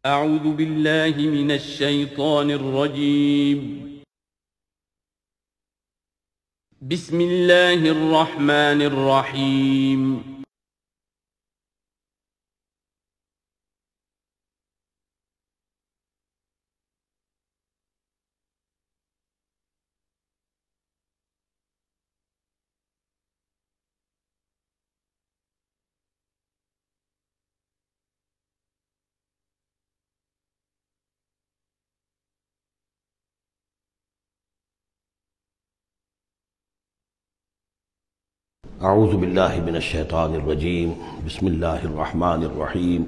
اعوذ باللہ من الشیطان الرجیم بسم اللہ الرحمن الرحیم اعوذ باللہ من الشیطان الرجیم بسم اللہ الرحمن الرحیم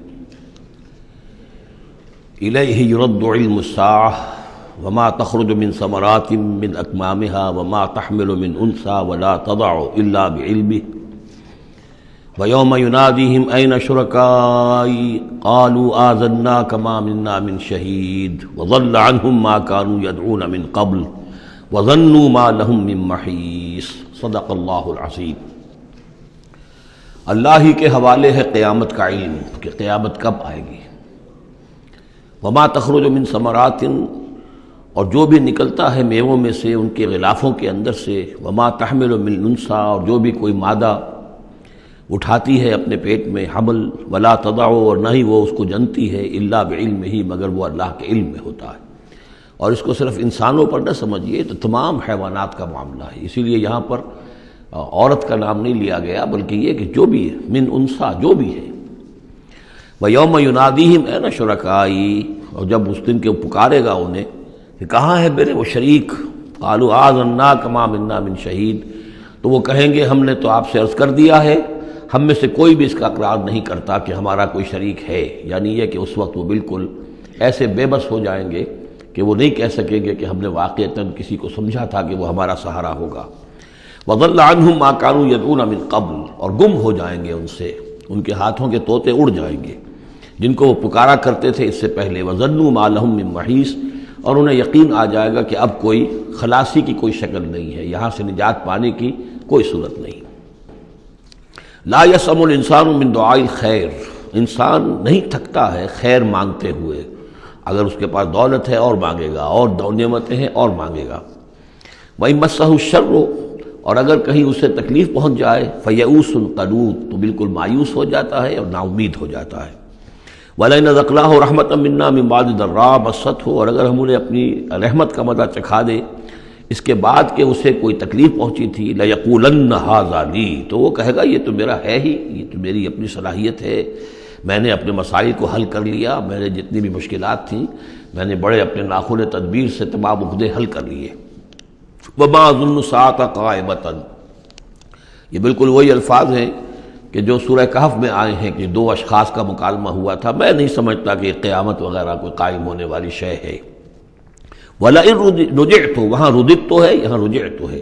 الیہ یرد علم الساعة وما تخرج من ثمرات من اکمامها وما تحمل من انثى ولا تضع الا بعلمه ویوم ینادیہم این شرکائی قالوا آذناک ما منا من شہید وضل عنہم ما كانوا يدعون من قبل وظنوا ما لهم من محیص صدق اللہ العظیم۔ اللہ ہی کے حوالے ہے قیامت کا علم کہ قیامت کب آئے گی۔ وما تخرج من ثمرات، اور جو بھی نکلتا ہے میووں میں سے ان کے غلافوں کے اندر سے، وما تحمل من انثى، اور جو بھی کوئی مادہ اٹھاتی ہے اپنے پیٹ میں حمل، ولا تضع، اور نہ ہی وہ اس کو جنتی ہے، الا بعلمہ، مگر وہ اللہ کے علم میں ہوتا ہے۔ اور اس کو صرف انسانوں پر نہ سمجھیے، تو تمام حیوانات کا معاملہ ہے۔ اسی لیے یہاں پر عورت کا نام نہیں لیا گیا، بلکہ یہ کہ جو بھی ہے، من انثیٰ، جو بھی ہے۔ وَيَوْمَ يُنَادِيهِمْ أَيْنَ شُرَكَائِي، اور جب اس دن کے پکارے گا انہیں کہ کہاں ہے میرے وہ شریک، قَالُوا آذَنَّاكَ مَا مِنَّا مِن شَهِيدٍ، تو وہ کہیں گے ہم نے تو آپ سے عرض کر دیا ہے، ہم میں سے کوئی بھی اس کا اقرار نہیں کرتا کہ ہمارا کوئی شریک ہے۔ یعنی یہ کہ اس وقت وہ بالکل ایسے بے بس ہو جائیں گے کہ وہ نہیں کہہ سکیں گے کہ ہم نے واقعتاً کسی کو سمجھا تھا کہ وہ ہمارا سہارا ہوگا۔ وَضَلَّ عَنْهُمْ مَا كَانُوا يَدْعُونَ مِن قَبْلُ، اور گم ہو جائیں گے ان سے، ان کے ہاتھوں کے طوطے اڑ جائیں گے جن کو وہ پکارا کرتے تھے اس سے پہلے۔ وَظَنُّوا مَا لَهُم مِّن مَّحِيصٍ، اور انہیں یقین آ جائے گا کہ اب کوئی خلاصی کی کوئی شکل نہیں ہے، یہاں سے نجات پانے کی کوئی صورت نہیں۔ لا يسأم الانسان من دعاء الخیر، انسان نہیں تھکتا ہے خیر مانگتے ہوئے، اگر اس کے پاس دولت ہے اور مانگے گا، اور نعمتیں ہیں اور مانگے گا۔ وَإِن مَّسَّهُ الشَّرُّ، اور اگر کہیں اسے تکلیف پہنچ جائے، فَيَئُوسٌ قَنُوطٌ، تو بالکل مایوس ہو جاتا ہے اور نا امید ہو جاتا ہے۔ وَلَئِنْ أَذَقْنَاهُ رَحْمَةً مِنَّا مِن بَعْدِ ضَرَّاءَ مَسَّتْهُ، اور اگر ہم انہیں اپنی رحمت کا مزہ چکھا دے اس کے بعد کہ اسے کوئی تکلیف پہنچی تھی، لَيَقُولَنَّ هَٰذَا لِي، تو وہ کہے گا یہ تو میرا ہے ہی، یہ تو میری اپنی صلاحیت ہے، میں نے اپنے مسائل کو حل کر لیا، میں نے جتنی بھی مشکلات تھیں میں نے بڑے اپنے ناخن تدبیر سے تمام عقدے حل کر لیے۔ وَمَا أَظُنُّ السَّاعَةَ قَائِمَةً، یہ بالکل وہی الفاظ ہیں کہ جو سورہ کہف میں آئے ہیں کہ دو اشخاص کا مکالمہ ہوا تھا، میں نہیں سمجھتا کہ قیامت وغیرہ کوئی قائم ہونے والی شے ہے۔ وَلَئِن رُجِعْتُ، وہاں رُدِدْتُ ہے، یہاں رُجِعْتُ ہے،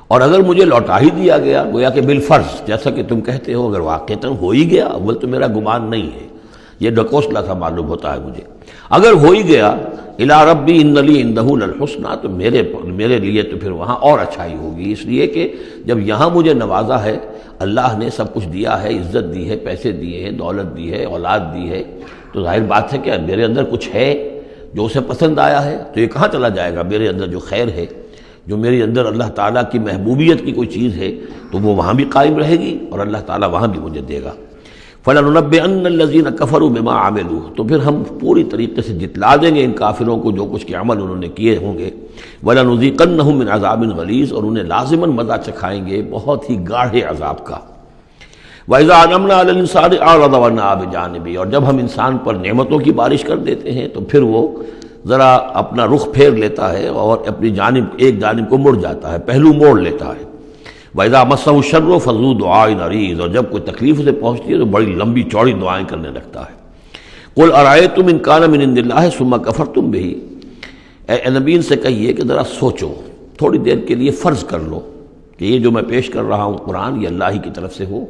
اور اگر مجھے لوٹا ہی دیا گیا، گویا کہ بالفرض، جیسا کہ تم کہتے ہو، اگر واقعتاً ہو ہی گیا، اول تو میرا گمان نہیں ہے، یہ ڈکوسلا سا معلوم ہوتا ہے مجھے، اگر ہو ہی گیا، اِلَىٰ رَبِّي إِنَّ لِي عِندَهُ لَلْحُسْنَىٰ، تو میرے لیے تو پھر وہاں اور اچھائی ہوگی، اس لیے کہ جب یہاں مجھے نوازا ہے، اللہ نے سب کچھ دیا ہے، عزت دی ہے، پیسے دیے ہیں، دولت دی ہے، اولاد دی ہے، تو ظاہر بات ہے کہ میرے اندر کچھ ہے جو اسے پسند آیا ہے، تو یہ کہاں چلا جائے گا؟ میرے اندر جو خیر ہے، جو میرے اندر اللہ تعالیٰ کی محبوبیت کی کوئی چیز ہے، تو وہ وہاں بھی قائم رہے گی اور اللہ تعالیٰ وہاں بھی مجھے دے گا۔ فَلَنُنَبِّئَنَّ الَّذِينَ كَفَرُوا بِمَا عَمِلُوا، تو پھر ہم پوری طریقے سے جتلا دیں گے ان کافروں کو جو کچھ کے عمل انہوں نے کیے ہوں گے۔ وَلَنُذِيقَنَّهُم مِّنْ عَذَابٍ غَلِيظٍ، اور انہیں لازماً مزہ چکھائیں گے بہت ہی گاڑھے عذاب کا۔ وَإِذَا أَنْعَمْنَا عَلَى الْإِنسَانِ أَعْرَضَ وَنَأَىٰ بِجَانِبِهِ، اور جب ہم انسان پر نعمتوں کی بارش کر دیتے ہیں تو پھر وہ ذرا اپنا رخ پھیر لیتا ہے اور اپنی جانب ایک جانب کو مڑ جاتا ہے، پہلو موڑ لیتا ہے۔ وَإِذَا مَسَّهُ الشَّرُّ فَذُو دُعَاءٍ عَرِيضٍ، اور جب کوئی تکلیف اسے پہنچتی ہے تو بڑی لمبی چوڑی دعائیں کرنے لگتا ہے۔ قُلْ أَرَأَيْتُمْ إِنْ كَانَ مِنْ عِنْدِ اللَّهِ ثُمَّ كَفَرْتُمْ بِهِ، اے نبی ان سے کہیے کہ ذرا سوچو، تھوڑی دیر کے لیے فرض کر لو کہ یہ جو میں پیش کر رہا ہوں قرآن یہ اللہ ہی کی طرف سے ہو،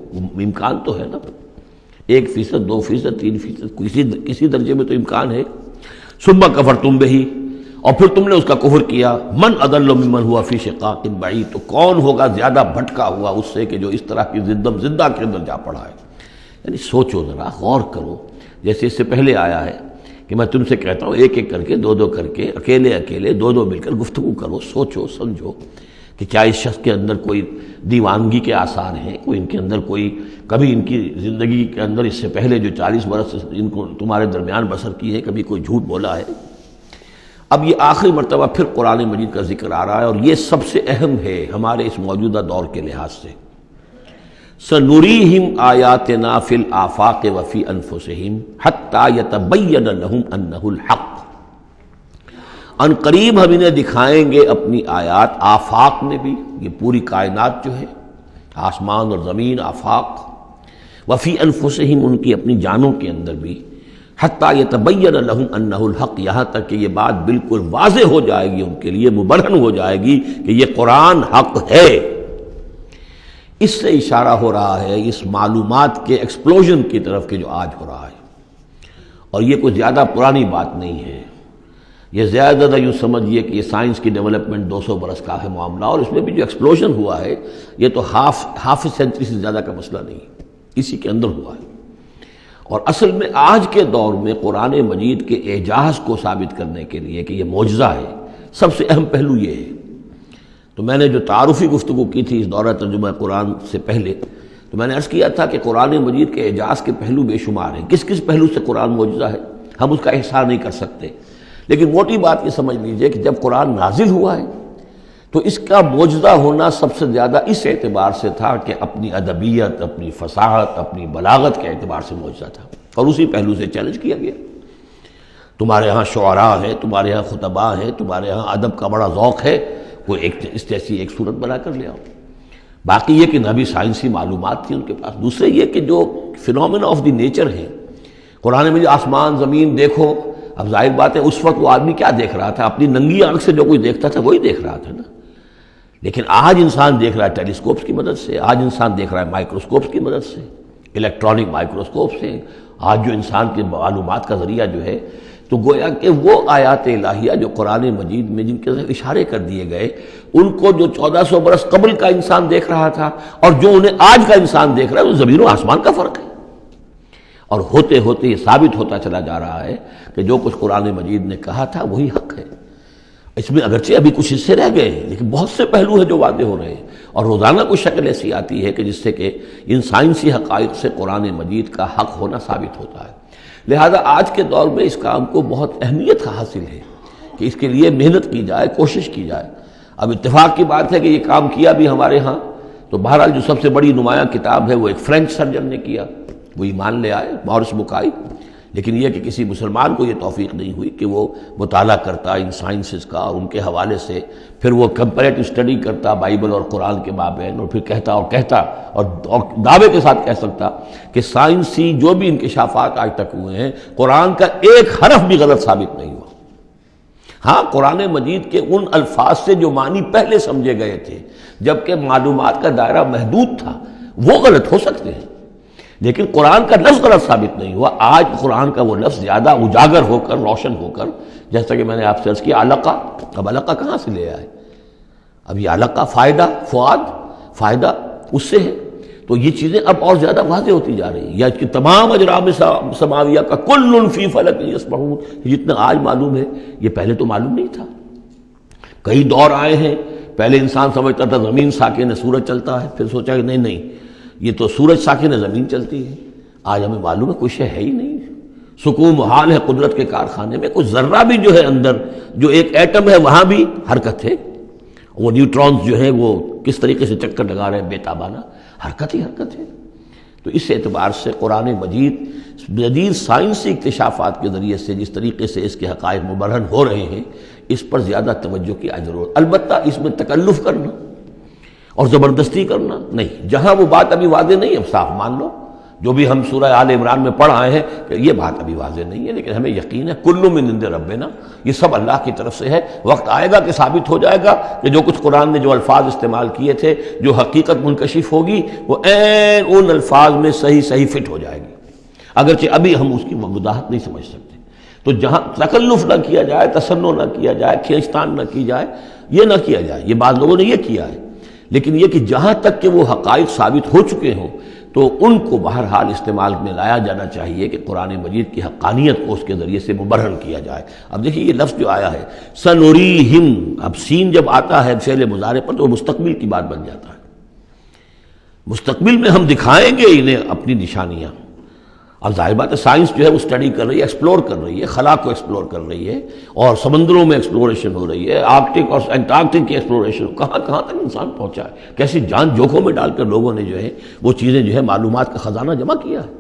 امکان تو ہے نا، 1%، 2%، 3%، کسی درجے میں تو امکان ہے۔ ثُمَّ كَفَرْتُمْ بِهِ، اور پھر تم نے اس کا کفر کیا، من اضل ممن ہوا فی شقاق بعید، تو کون ہوگا زیادہ بھٹکا ہوا اس سے کہ جو اس طرح کی زدہ کے اندر جا پڑا ہے۔ یعنی سوچو ذرا، غور کرو، جیسے اس سے پہلے آیا ہے کہ کہ میں تم سے کہتا ہوں ایک ایک کر کے دو کر کے اکیلے اکیلے دو مل کر گفتگو کرو، سوچو سمجھو کہ کیا اس شخص کے اندر کوئی دیوانگی کے آثار ہیں، کوئی ان کے اندر کوئی کبھی ان کی زندگی کے اندر اس سے پہلے جو 40 برس ان کو تمہارے درمیان بسر کی ہے کبھی کوئی جھوٹ بولا ہے۔ اب یہ آخری مرتبہ پھر قرآن مجید کا ذکر آ رہا ہے، اور یہ سب سے اہم ہے ہمارے اس موجودہ دور کے لحاظ سے۔ سَنُرِيهِمْ آيَاتِنَا فِي الْآفَاقِ وَفِي أَنفُسِهِمْ حَتَّى يَتَبَيَّنَ لَهُمْ أَنَّهُ الْحَقُّ۔ ان قریب ہم انہیں دکھائیں گے اپنی آیات، آفاق میں بھی، یہ پوری کائنات جو ہے، آسمان اور زمین، آفاق، وفی انفسہم، ان کی اپنی جانوں کے اندر بھی، حتیٰ یتبین لہم انہ الحق، یہاں تک کہ یہ بات بالکل واضح ہو جائے گی ان کے لیے، مبرہن ہو جائے گی کہ یہ قرآن حق ہے۔ اس سے اشارہ ہو رہا ہے اس معلومات کے ایکسپلوژن کی طرف کہ جو آج ہو رہا ہے، اور یہ کوئی زیادہ پرانی بات نہیں ہے، یہ زیادہ یوں سمجھیے کہ یہ سائنس کی ڈیولپمنٹ 200 برس کا ہے معاملہ، اور اس میں بھی جو ایکسپلوژن ہوا ہے یہ تو ہاف سینچری سے زیادہ کا مسئلہ نہیں، اسی کے اندر ہوا ہے۔ اور اصل میں آج کے دور میں قرآن مجید کے اعجاز کو ثابت کرنے کے لیے کہ یہ معجزہ ہے، سب سے اہم پہلو یہ ہے۔ تو میں نے جو تعارفی گفتگو کی تھی اس دورہ ترجمہ قرآن سے پہلے، تو میں نے عرض کیا تھا کہ قرآن مجید کے اعجاز کے پہلو بے شمار ہیں، کس کس پہلو سے قرآن معجزہ ہے ہم اس کا احصار نہیں کر سکتے، لیکن موٹی بات یہ سمجھ لیجئے کہ جب قرآن نازل ہوا ہے تو اس کا معجزہ ہونا سب سے زیادہ اس اعتبار سے تھا کہ اپنی ادبیت، اپنی فصاحت، اپنی بلاغت کے اعتبار سے معجزہ تھا، اور اسی پہلو سے چیلنج کیا گیا۔ تمہارے ہاں شعراء ہیں، تمہارے ہاں خطباء ہیں، تمہارے ہاں ادب کا بڑا ذوق ہے، کوئی اس جیسی ایک صورت بنا کر لے آؤ۔ باقی یہ کہ نہ بھی سائنسی معلومات تھی ان کے پاس، دوسرے یہ کہ جو فینومینا آف دی نیچر ہیں قرآن میں، جو آسمان زمین دیکھو، اب ظاہر بات ہے اس وقت وہ آدمی کیا دیکھ رہا تھا، اپنی ننگی آنکھ سے جو کوئی دیکھتا تھا وہی دیکھ رہا تھا نا، لیکن آج انسان دیکھ رہا ہے ٹیلیسکوپس کی مدد سے، آج انسان دیکھ رہا ہے مائکروسکوپس کی مدد سے، الیکٹرانک مائکروسکوپ سے، آج جو انسان کے معلومات کا ذریعہ جو ہے، تو گویا کہ وہ آیات الہیہ جو قرآن مجید میں جن کے اشارے کر دیے گئے، ان کو جو 1400 برس قبل کا انسان دیکھ رہا تھا اور جو انہیں آج کا انسان دیکھ رہا ہے، وہ زمین و آسمان کا فرق ہے۔ اور ہوتے ہوتے یہ ثابت ہوتا چلا جا رہا ہے کہ جو کچھ قرآن مجید نے کہا تھا وہی حق ہے۔ اس میں اگرچہ ابھی کچھ حصے رہ گئے ہیں، لیکن بہت سے پہلو ہیں جو واضح ہو رہے ہیں، اور روزانہ کوئی شکل ایسی آتی ہے کہ جس سے کہ ان سائنسی حقائق سے قرآن مجید کا حق ہونا ثابت ہوتا ہے۔ لہذا آج کے دور میں اس کام کو بہت اہمیت حاصل ہے کہ اس کے لیے محنت کی جائے، کوشش کی جائے۔ اب اتفاق کی بات ہے کہ یہ کام کیا بھی ہمارے ہاں، تو بہرحال جو سب سے بڑی نمایاں کتاب ہے وہ ایک فرینچ سرجن نے کیا، وہ ایمان لے آئے، مورس بکائی، لیکن یہ کہ کسی مسلمان کو یہ توفیق نہیں ہوئی کہ وہ مطالعہ کرتا ان سائنسز کا، اور ان کے حوالے سے پھر وہ کمپیریٹو اسٹڈی کرتا بائبل اور قرآن کے مابین، اور پھر کہتا اور دعوے کے ساتھ کہہ سکتا کہ سائنسی جو بھی انکشافات آج تک ہوئے ہیں قرآن کا ایک حرف بھی غلط ثابت نہیں ہوا۔ ہاں، قرآن مجید کے ان الفاظ سے جو معنی پہلے سمجھے گئے تھے جبکہ معلومات کا دائرہ محدود تھا وہ غلط ہو سکتے ہیں، لیکن قرآن کا لفظ غلط ثابت نہیں ہوا۔ آج قرآن کا وہ لفظ زیادہ اجاگر ہو کر، روشن ہو کر، جیسا کہ میں نے آپ سے عرض کیا علقہ، اب علقہ کہاں سے لے آئے؟ اب یہ علقہ فائدہ، فؤاد، فائدہ اس سے ہے، تو یہ چیزیں اب اور زیادہ واضح ہوتی جا رہی ہیں۔ یا کہ تمام اجرام سماویہ کا کل فی فلک یسبحون، جتنا آج معلوم ہے یہ پہلے تو معلوم نہیں تھا۔ کئی دور آئے ہیں، پہلے انسان سمجھتا تھا زمین ساکن ہے، سورج چلتا ہے، پھر سوچا کہ نہیں یہ تو سورج ساکن ہے، زمین چلتی ہے۔ آج ہمیں معلوم ہے کوئی شے ہے ہی نہیں، سکون محال ہے قدرت کے کارخانے میں، کوئی ذرہ بھی جو ہے اندر، جو ایک ایٹم ہے وہاں بھی حرکت ہے، وہ نیوٹرونز جو ہیں وہ کس طریقے سے چکر لگا رہے ہیں بے تابانہ، حرکت ہی حرکت ہے۔ تو اس اعتبار سے قرآن مجید جدید سائنسی اکتشافات کے ذریعے سے جس طریقے سے اس کے حقائق مبرہن ہو رہے ہیں، اس پر زیادہ توجہ کی ضرورت۔ البتہ اس میں تکلف کرنا اور زبردستی کرنا نہیں، جہاں وہ بات ابھی واضح نہیں ہے صاف مان لو، جو بھی ہم سورہ آل عمران میں پڑھ آئے ہیں کہ یہ بات ابھی واضح نہیں ہے، لیکن ہمیں یقین ہے کل من عند ربنا، یہ سب اللہ کی طرف سے ہے۔ وقت آئے گا کہ ثابت ہو جائے گا کہ جو کچھ قرآن نے جو الفاظ استعمال کیے تھے، جو حقیقت منکشف ہوگی، وہ عین ان الفاظ میں صحیح فٹ ہو جائے گی، اگرچہ ابھی ہم اس کی وضاحت نہیں سمجھ سکتے۔ تو جہاں تکلف نہ کیا جائے، تصنع نہ کیا جائے، کھینچتان نہ کی جائے، یہ نہ کیا جائے، یہ بعض لوگوں نے یہ کیا ہے، لیکن یہ کہ جہاں تک کہ وہ حقائق ثابت ہو چکے ہوں تو ان کو بہرحال استعمال میں لایا جانا چاہیے کہ قرآن مجید کی حقانیت کو اس کے ذریعے سے مبرہن کیا جائے۔ اب دیکھیے یہ لفظ جو آیا ہے سنوریہم، اب سین جب آتا ہے فعل مضارع پر تو مستقبل کی بات بن جاتا ہے، مستقبل میں ہم دکھائیں گے انہیں اپنی نشانیاں۔ اب ظاہر بات ہے سائنس جو ہے وہ اسٹڈی کر رہی ہے، ایکسپلور کر رہی ہے، خلا کو ایکسپلور کر رہی ہے، اور سمندروں میں ایکسپلوریشن ہو رہی ہے، آرکٹک اور انٹارکٹک کی ایکسپلوریشن، کہاں کہاں تک انسان پہنچا ہے، کیسی جان جوکھوں میں ڈال کر لوگوں نے جو ہے وہ چیزیں جو ہے معلومات کا خزانہ جمع کیا ہے۔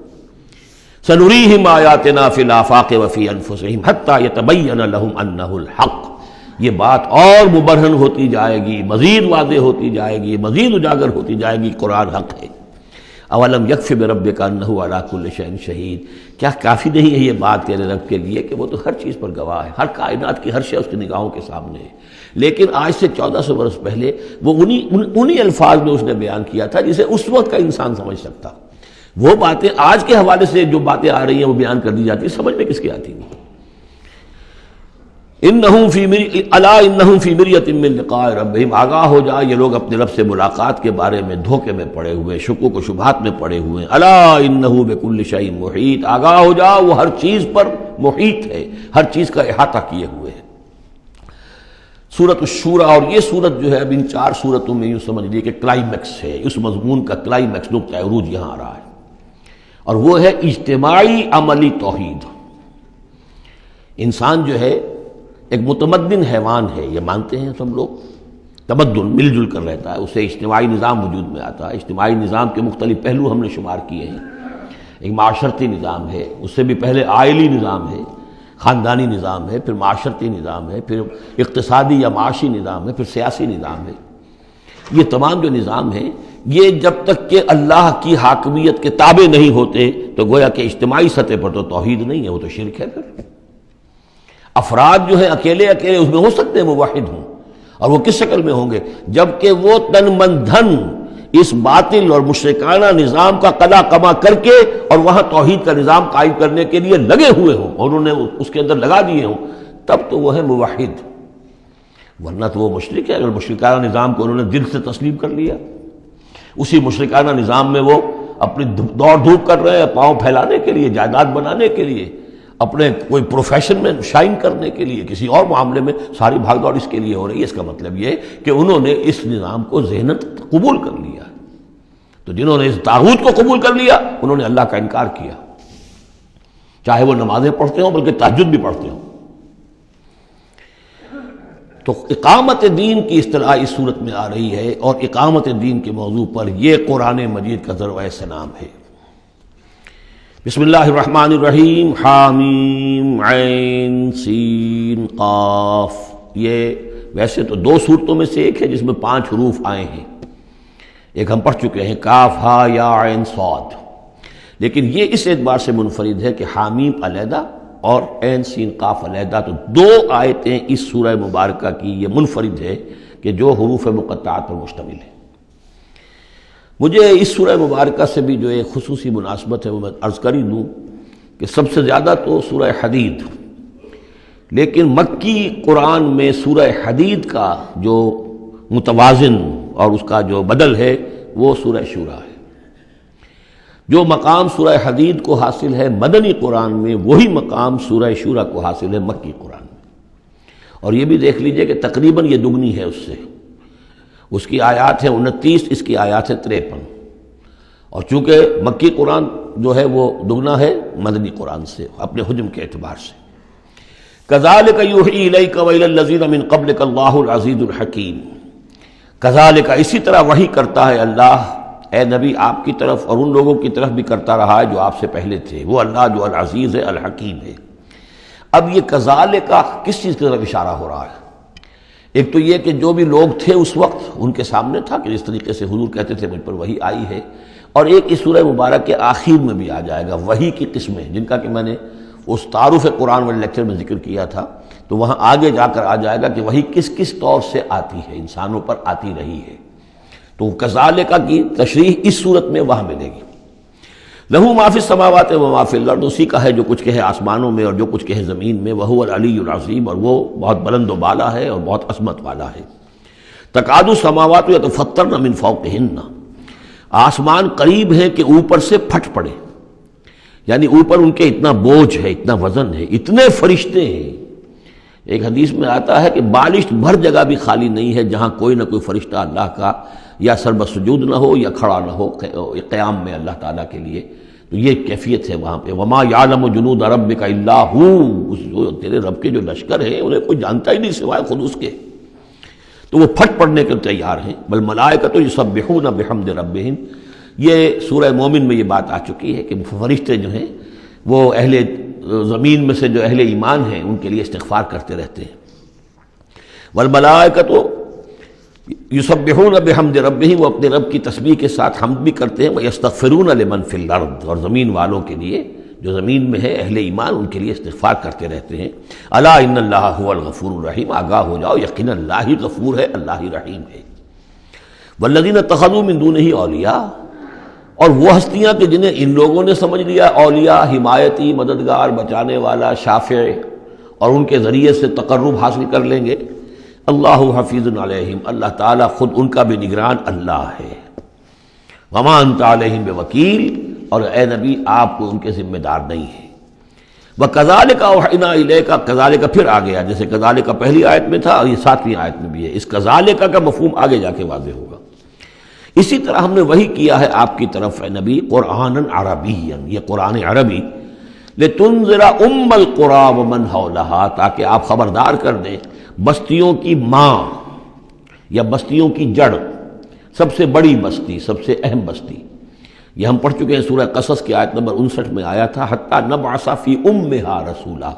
سنریہم آیاتنا فی الآفاق وفی انفسہم حتی یتبین لہم انہ الحق، یہ بات اور مبرہن ہوتی جائے گی، مزید واضح ہوتی جائے گی، مزید اجاگر ہوتی جائے گی، قرآن حق ہے۔ اولم یکفی بربک انہ علی کل شیء شہید، کیا کافی نہیں ہے یہ بات تیرے رب کے لیے کہ وہ تو ہر چیز پر گواہ ہے، ہر کائنات کی ہر شے اس کی نگاہوں کے سامنے ہے۔ لیکن آج سے 1400 برس پہلے وہ انہی الفاظ میں اس نے بیان کیا تھا جسے اس وقت کا انسان سمجھ سکتا۔ وہ باتیں آج کے حوالے سے جو باتیں آ رہی ہیں وہ بیان کر دی جاتی ہیں، سمجھ میں کس کی آتی نہیں۔ انہم فی مریۃ من لقاء ربہم، آگاہ ہو جا یہ لوگ اپنے رب سے ملاقات کے بارے میں دھوکے میں پڑے ہوئے، شکوک و شبہات میں پڑے ہوئے۔ الا انہ بکل شیء محیط، آگاہ ہو جا وہ ہر چیز پر محیط ہے، ہر چیز کا احاطہ کیے ہوئے ہے۔ سورۃ الشورى، اور یہ سورت جو ہے اب ان 4 سورتوں میں یوں سمجھ لیے کہ کلائمیکس ہے، اس مضمون کا کلائمیکس، نقطہ عروج یہاں آ رہا ہے، اور وہ ہے اجتماعی عملی توحید۔ انسان جو ہے ایک متمدن حیوان ہے، یہ مانتے ہیں سب لوگ، تمدن مل جل کر رہتا ہے، اسے اجتماعی نظام وجود میں آتا ہے۔ اجتماعی نظام کے مختلف پہلو ہم نے شمار کیے ہیں، ایک معاشرتی نظام ہے، اس سے بھی پہلے عائلی نظام ہے، خاندانی نظام ہے، پھر معاشرتی نظام ہے، پھر اقتصادی یا معاشی نظام ہے، پھر سیاسی نظام ہے۔ یہ تمام جو نظام ہیں یہ جب تک کہ اللہ کی حاکمیت کے تابع نہیں ہوتے تو گویا کہ اجتماعی سطح پر تو توحید نہیں ہے، وہ تو شرک ہے۔ پھر افراد جو ہیں اکیلے اکیلے اس میں ہو سکتے ہیں موحد ہوں، اور وہ کس شکل میں ہوں گے؟ جبکہ وہ تن من دھن اس باطل اور مشرکانہ نظام کا قلا کما کر کے اور وہاں توحید کا نظام قائم کرنے کے لیے لگے ہوئے ہوں اور انہوں نے اس کے اندر لگا دیے ہوں، تب تو وہ ہے موحد، ورنہ تو وہ مشرک ہے۔ اگر مشرکانہ نظام کو انہوں نے دل سے تسلیم کر لیا، اسی مشرکانہ نظام میں وہ اپنی دوڑ دھوپ کر رہے ہیں پاؤں پھیلانے کے لیے، جائیداد بنانے کے لیے، اپنے کوئی پروفیشن میں شائن کرنے کے لیے، کسی اور معاملے میں ساری بھاگ دوڑ اس کے لیے ہو رہی ہے، اس کا مطلب یہ کہ انہوں نے اس نظام کو ذہناً قبول کر لیا۔ تو جنہوں نے اس طاغوت کو قبول کر لیا انہوں نے اللہ کا انکار کیا، چاہے وہ نمازیں پڑھتے ہوں بلکہ تہجد بھی پڑھتے ہوں۔ تو اقامت دین کی اصطلاح اس صورت میں آ رہی ہے، اور اقامت دین کے موضوع پر یہ قرآن مجید کا ذروۂ سلام ہے۔ بسم اللہ الرحمن الرحیم، حامیم عین سین قاف۔ یہ ویسے تو 2 صورتوں میں سے ایک ہے جس میں 5 حروف آئے ہیں، ایک ہم پڑھ چکے ہیں کاف ہا یا عین صاد، لیکن یہ اس اعتبار سے منفرد ہے کہ حامیم علیحدہ اور عین سین قاف علیحدہ، تو 2 آیتیں اس سورہ مبارکہ کی یہ منفرد ہے کہ جو حروف مقطعات پر مشتمل ہے۔ مجھے اس سورہ مبارکہ سے بھی جو ایک خصوصی مناسبت ہے وہ میں عرض کر ہی دوں کہ سب سے زیادہ تو سورہ حدید، لیکن مکی قرآن میں سورہ حدید کا جو متوازن اور اس کا جو بدل ہے وہ سورہ شورى ہے۔ جو مقام سورہ حدید کو حاصل ہے مدنی قرآن میں، وہی مقام سورہ شورى کو حاصل ہے مکی قرآن میں، اور یہ بھی دیکھ لیجئے کہ تقریباً یہ دگنی ہے اس سے، اس کی آیات ہیں 29، اس کی آیات ہیں 53، اور چونکہ مکی قرآن جو ہے وہ دگنا ہے مدنی قرآن سے اپنے حجم کے اعتبار سے۔ کذالک یوحی الیک والی الذین من قبلک اللہ العزیز الحکیم، کذالک اسی طرح وحی کرتا ہے اللہ اے نبی آپ کی طرف، اور ان لوگوں کی طرف بھی کرتا رہا ہے جو آپ سے پہلے تھے، وہ اللہ جو العزیز ہے الحکیم ہے۔ اب یہ کذالک کس چیز کی طرف اشارہ ہو رہا ہے؟ ایک تو یہ کہ جو بھی لوگ تھے اس وقت ان کے سامنے تھا کہ جس طریقے سے حضور کہتے تھے مجھ پر وحی آئی ہے، اور ایک اس سورہ مبارک کے آخر میں بھی آ جائے گا وحی کی قسمیں، جن کا کہ میں نے اس تعارف قرآن والے لیکچر میں ذکر کیا تھا، تو وہاں آگے جا کر آ جائے گا کہ وحی کس کس طور سے آتی ہے، انسانوں پر آتی رہی ہے۔ تو کذالک کی تشریح اس صورت میں وہاں ملے گی۔ لہو ما فی السماوات و ما فی الارض، اسی کا ہے جو کچھ کہ ہے آسمانوں میں اور جو کچھ کہ ہے زمین میں، وہو العلی العظیم، اور وہ بہت بلند و بالا ہے اور بہت عظمت والا ہے۔ تکاد السماوات یتفطرن من فوقہن، آسمان قریب ہے کہ اوپر سے پھٹ پڑے، یعنی اوپر ان کے اتنا بوجھ ہے، اتنا وزن ہے، اتنے فرشتے ہیں۔ ایک حدیث میں آتا ہے کہ بالشت بھر جگہ بھی خالی نہیں ہے جہاں کوئی نہ کوئی فرشتہ اللہ کا یا سربسجود نہ ہو یا کھڑا نہ ہو قیام میں اللہ تعالیٰ کے لیے۔ تو یہ کیفیت ہے وہاں پہ۔ وما یعلم جنود ربک الا ہو، تیرے رب کے جو لشکر ہیں انہیں کوئی جانتا ہی نہیں سوائے خود اس کے، تو وہ پھٹ پڑنے کے تیار ہیں۔ بل ملائکۃ یسبحون بحمد ربہم، یہ سورہ مومن میں یہ بات آ چکی ہے کہ فرشتے جو ہیں وہ اہل زمین میں سے جو اہل ایمان ہیں ان کے لیے استغفار کرتے رہتے ہیں۔ والملائکۃ یسبحون بحمد ربہم، وہ اپنے رب کی تسبیح کے ساتھ حمد بھی کرتے ہیں، ویستغفرون لمن فی الارض، اور زمین والوں کے لیے جو زمین میں ہے اہل ایمان ان کے لیے استغفار کرتے رہتے ہیں۔ الا ان اللہ هو الغفور الرحیم، آگاہ ہو جاؤ یقینا اللہ ہی غفور ہے، اللہ ہی رحیم ہے۔ والذین اتخذوا من دونہ اولیاء، اور وہ ہستیاں کہ جنہیں ان لوگوں نے سمجھ لیا اولیاء، حمایتی، مددگار، بچانے والا، شافع، اور ان کے ذریعے سے تقرب حاصل کر لیں گے۔ اللہ حفیظ علیہم، اللہ تعالیٰ خود ان کا بھی نگران اللہ ہے۔ وما انت علیہم بوکیل، اور اے نبی آپ کو ان کے ذمہ دار نہیں ہے۔ وَكَذَلِكَ أَوْحَيْنَا إِلَيْكَ، کذالک پھر آ گیا، جیسے کذالک پہلی آیت میں تھا اور یہ 7ویں آیت میں بھی ہے، اس کذالک کا مفہوم آگے جا کے واضح ہوگا۔ اسی طرح ہم نے وہی کیا ہے آپ کی طرف اے نبی، قرآنا عربیا، یہ قرآن عربی، لِتُنذِرَ أُمَّ الْقُرَىٰ وَمَنْ حَوْلَهَا، تاکہ آپ خبردار کر دیں بستیوں کی ماں یا بستیوں کی جڑ، سب سے بڑی بستی، سب سے اہم بستی۔ یہ ہم پڑھ چکے ہیں سورہ قصص کی آیت نمبر 59 میں آیا تھا، حتیٰ نبعث فی امہا رسولا،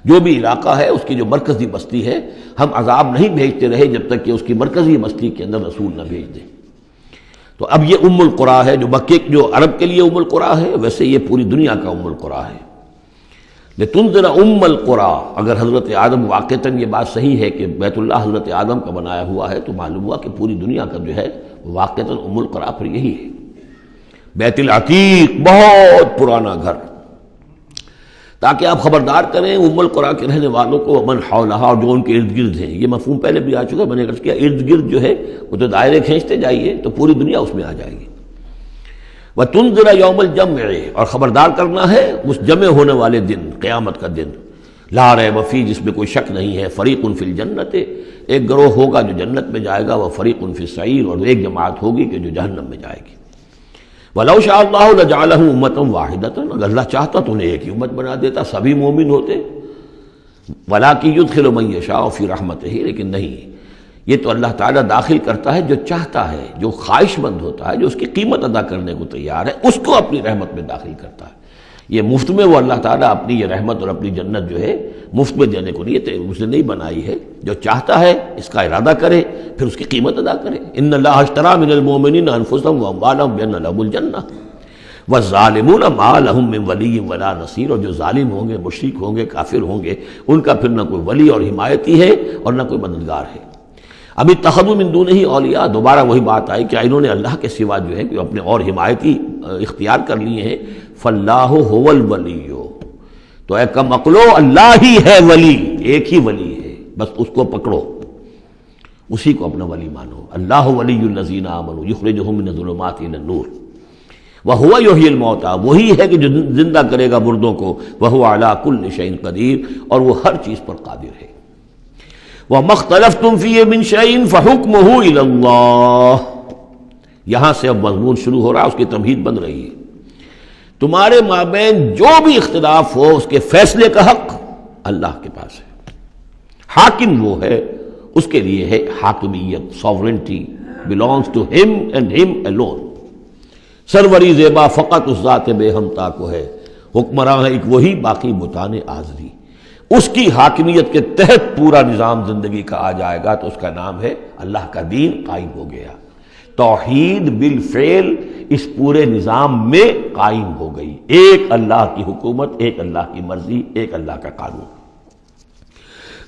جو بھی علاقہ ہے اس کی جو مرکزی بستی ہے ہم عذاب نہیں بھیجتے رہے جب تک کہ اس کی مرکزی بستی کے اندر رسول نہ بھیج دیں۔ تو اب یہ ام القریٰ ہے، جو مکے جو عرب کے لیے ام القریٰ ہے، ویسے یہ پوری دنیا کا ام القریٰ ہے۔ لتنذر ام القریٰ، اگر حضرت آدم واقعتاً یہ بات صحیح ہے کہ بیت اللہ حضرت آدم کا بنایا ہوا ہے، تو معلوم ہوا کہ پوری دنیا کا جو ہے واقعتاً ام القریٰ پھر یہی ہے، بیت العتیق، بہت پرانا گھر، تاکہ آپ خبردار کریں ام القریٰ کے رہنے والوں کو، من حولہا، اور جو ان کے ارد گرد ہیں۔ یہ مفہوم پہلے بھی آ چکا، میں نے عرض کیا ارد گرد جو ہے وہ تو دائرے کھینچتے جائیے تو پوری دنیا اس میں آ جائے گی۔ وَتُنذِرَ يَوْمَ الْجَمْعِ، اور خبردار کرنا ہے اس جمع ہونے والے دن، قیامت کا دن، لا ریب فیہ، جس میں کوئی شک نہیں ہے، فریق فی الجنت، ایک گروہ ہوگا جو جنت میں جائے گا، وہ فریق فی السعیر، اور ایک جماعت ہوگی کہ جو جہنم میں جائے گی۔ وَلَوْ شَاءَ اللَّهُ لَجَعَلَهُمْ أُمَّةً وَاحِدَةً، اگر اللہ چاہتا تو انہیں ایک ہی امت بنا دیتا، سبھی مومن ہوتے۔ وَلَٰكِن يُدْخِلُ مَن يَشَاءُ فِي رَحْمَتِهِ، لیکن نہیں، یہ تو اللہ تعالیٰ داخل کرتا ہے جو چاہتا ہے، جو خواہش مند ہوتا ہے، جو اس کی قیمت ادا کرنے کو تیار ہے، اس کو اپنی رحمت میں داخل کرتا ہے۔ یہ مفت میں وہ اللہ تعالیٰ اپنی یہ رحمت اور اپنی جنت جو ہے مفت میں دینے کو اس نے نہیں بنائی ہے، جو چاہتا ہے اس کا ارادہ کرے پھر اس کی قیمت ادا کرے۔ ان اللہ اشتری من المؤمنین انفسهم واموالهم بان لهم الجنہ والظالمون ما لهم من ولی ولا نصیر، اور جو ظالم ہوں گے، مشرک ہوں گے، کافر ہوں گے، ان کا پھر نہ کوئی ولی اور حمایتی ہے اور نہ کوئی مددگار ہے۔ ابھی اتخذوا من دونہ اولیاء، دوبارہ وہی بات آئی کہ انہوں نے اللہ کے سوا جو ہے کہ اپنے اور حمایتی اختیار کر لیے ہیں۔ فاللہ هو الولی، تو اے کم عقلو، اللہ ہی ہے ولی، ایک ہی ولی ہے، بس اس کو پکڑو، اسی کو اپنا ولی مانو۔ اللہ ولی الذین آمنوا یخرجہم من الظلمات الی النور وہو یحیی الموتیٰ، وہی ہے کہ جو زندہ کرے گا مردوں کو، وہو علی کل شیء قدیر، اور وہ ہر چیز پر قادر ہے۔ وَمَا اخْتَلَفْتُمْ فِيهِ مِنْ شَيْءٍ فَحُكْمُهُ إِلَى اللَّهِ، یہاں سے اب مضمون شروع ہو رہا، اس کی تمہید بن رہی ہے۔ تمہارے مابین جو بھی اختلاف ہو اس کے فیصلے کا حق اللہ کے پاس ہے، حاکم وہ ہے، اس کے لیے ہے حاکمیت، sovereignty belongs to him and him alone۔ سروری زیبا فقط اس ذات بے ہمتا کو ہے، حکمراں ہے ایک وہی، باقی بتانے آزری۔ اس کی حاکمیت کے تحت پورا نظام زندگی کا آ جائے گا تو اس کا نام ہے اللہ کا دین قائم ہو گیا۔ توحید بالفعل اس پورے نظام میں قائم ہو گئی، ایک اللہ کی حکومت، ایک اللہ کی مرضی، ایک اللہ کا قانون۔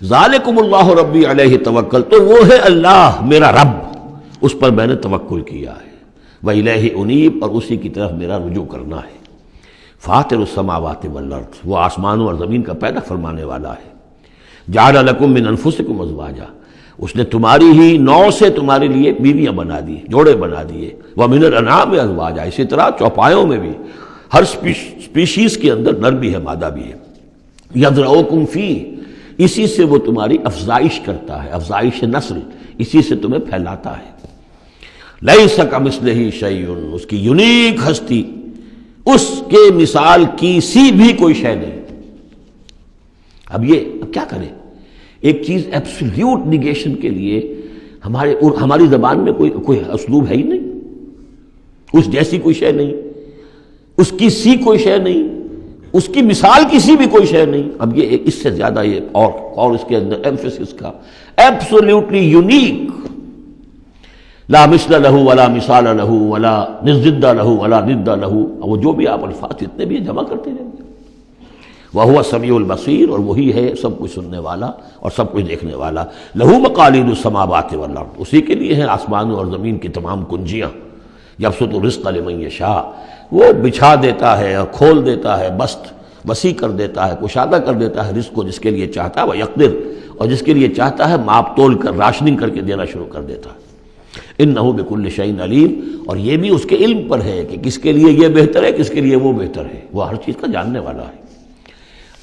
ذالکم اللہ ربی علیہ توکل، تو وہ ہے اللہ میرا رب، اس پر میں نے توکل کیا ہے۔ وإلیہ انیب، اور اسی کی طرف میرا رجوع کرنا ہے۔ فاطر السماوات والارض، وہ آسمانوں اور زمین کا پیدا فرمانے والا ہے۔ جعل لکم من انفسکم ازواجا، اس نے تمہاری ہی نوع سے تمہارے لیے بیویاں بنا دی، جوڑے بنا دیے. وَمِنَ الْأَنْعَامِ أَزْوَاجًا، اسی طرح چوپایوں میں بھی ہر سپیشیز کے اندر نر بھی ہے مادہ بھی ہے. يَذْرَؤُكُمْ فِيهِ، اسی سے وہ تمہاری افزائش کرتا ہے، افزائش نسل، اسی سے تمہیں پھیلاتا ہے. لَيْسَ كَمِثْلِهِ شَيْءٌ، اس کی یونیک ہستی، اس کے مثال کی سی بھی کوئی شے نہیں. اب کیا کریں؟ ایک چیز ایبسلیوٹ نیگیشن کے لیے ہماری زبان میں کوئی اسلوب ہے ہی نہیں. اس جیسی کوئی شے نہیں، اس کی سی کوئی شے نہیں، اس کی مثال کی سی بھی کوئی شے نہیں. اب یہ اس سے زیادہ یہ اور اس کے اندر ایمفیسس کا ایبسلیوٹلی یونیک، لا مثل لہ ولا مثال لہ ولا نضد لہ ولا ند لہ. وہ جو بھی آپ الفاظ اتنے بھی جمع کرتے رہیں گے. وَهُوَ السَّمِيعُ الْبَصِيرُ، اور وہی ہے سب کچھ سننے والا اور سب کچھ دیکھنے والا. لَهُ مَقَالِيدُ السَّمَاوَاتِ وَالْأَرْضِ، اسی کے لیے ہیں آسمانوں اور زمین کی تمام کنجیاں. يَبْسُطُ الرِّزْقَ لِمَن يَشَاءُ، وہ بچھا دیتا ہے اور کھول دیتا ہے، بسط وسیع کر دیتا ہے، کشادہ کر دیتا ہے رزق کو جس کے لیے چاہتا ہے. وَيَقْدِرُ، اور جس کے لیے چاہتا ہے ماپ تول کر راشننگ کر کے دینا شروع کر دیتا ہے. انہ بکل شیء علیم، اور یہ بھی اس کے علم پر ہے کہ کس کے لیے یہ بہتر ہے، کس کے لیے وہ بہتر ہے. وہ ہر چیز کا جاننے والا ہے.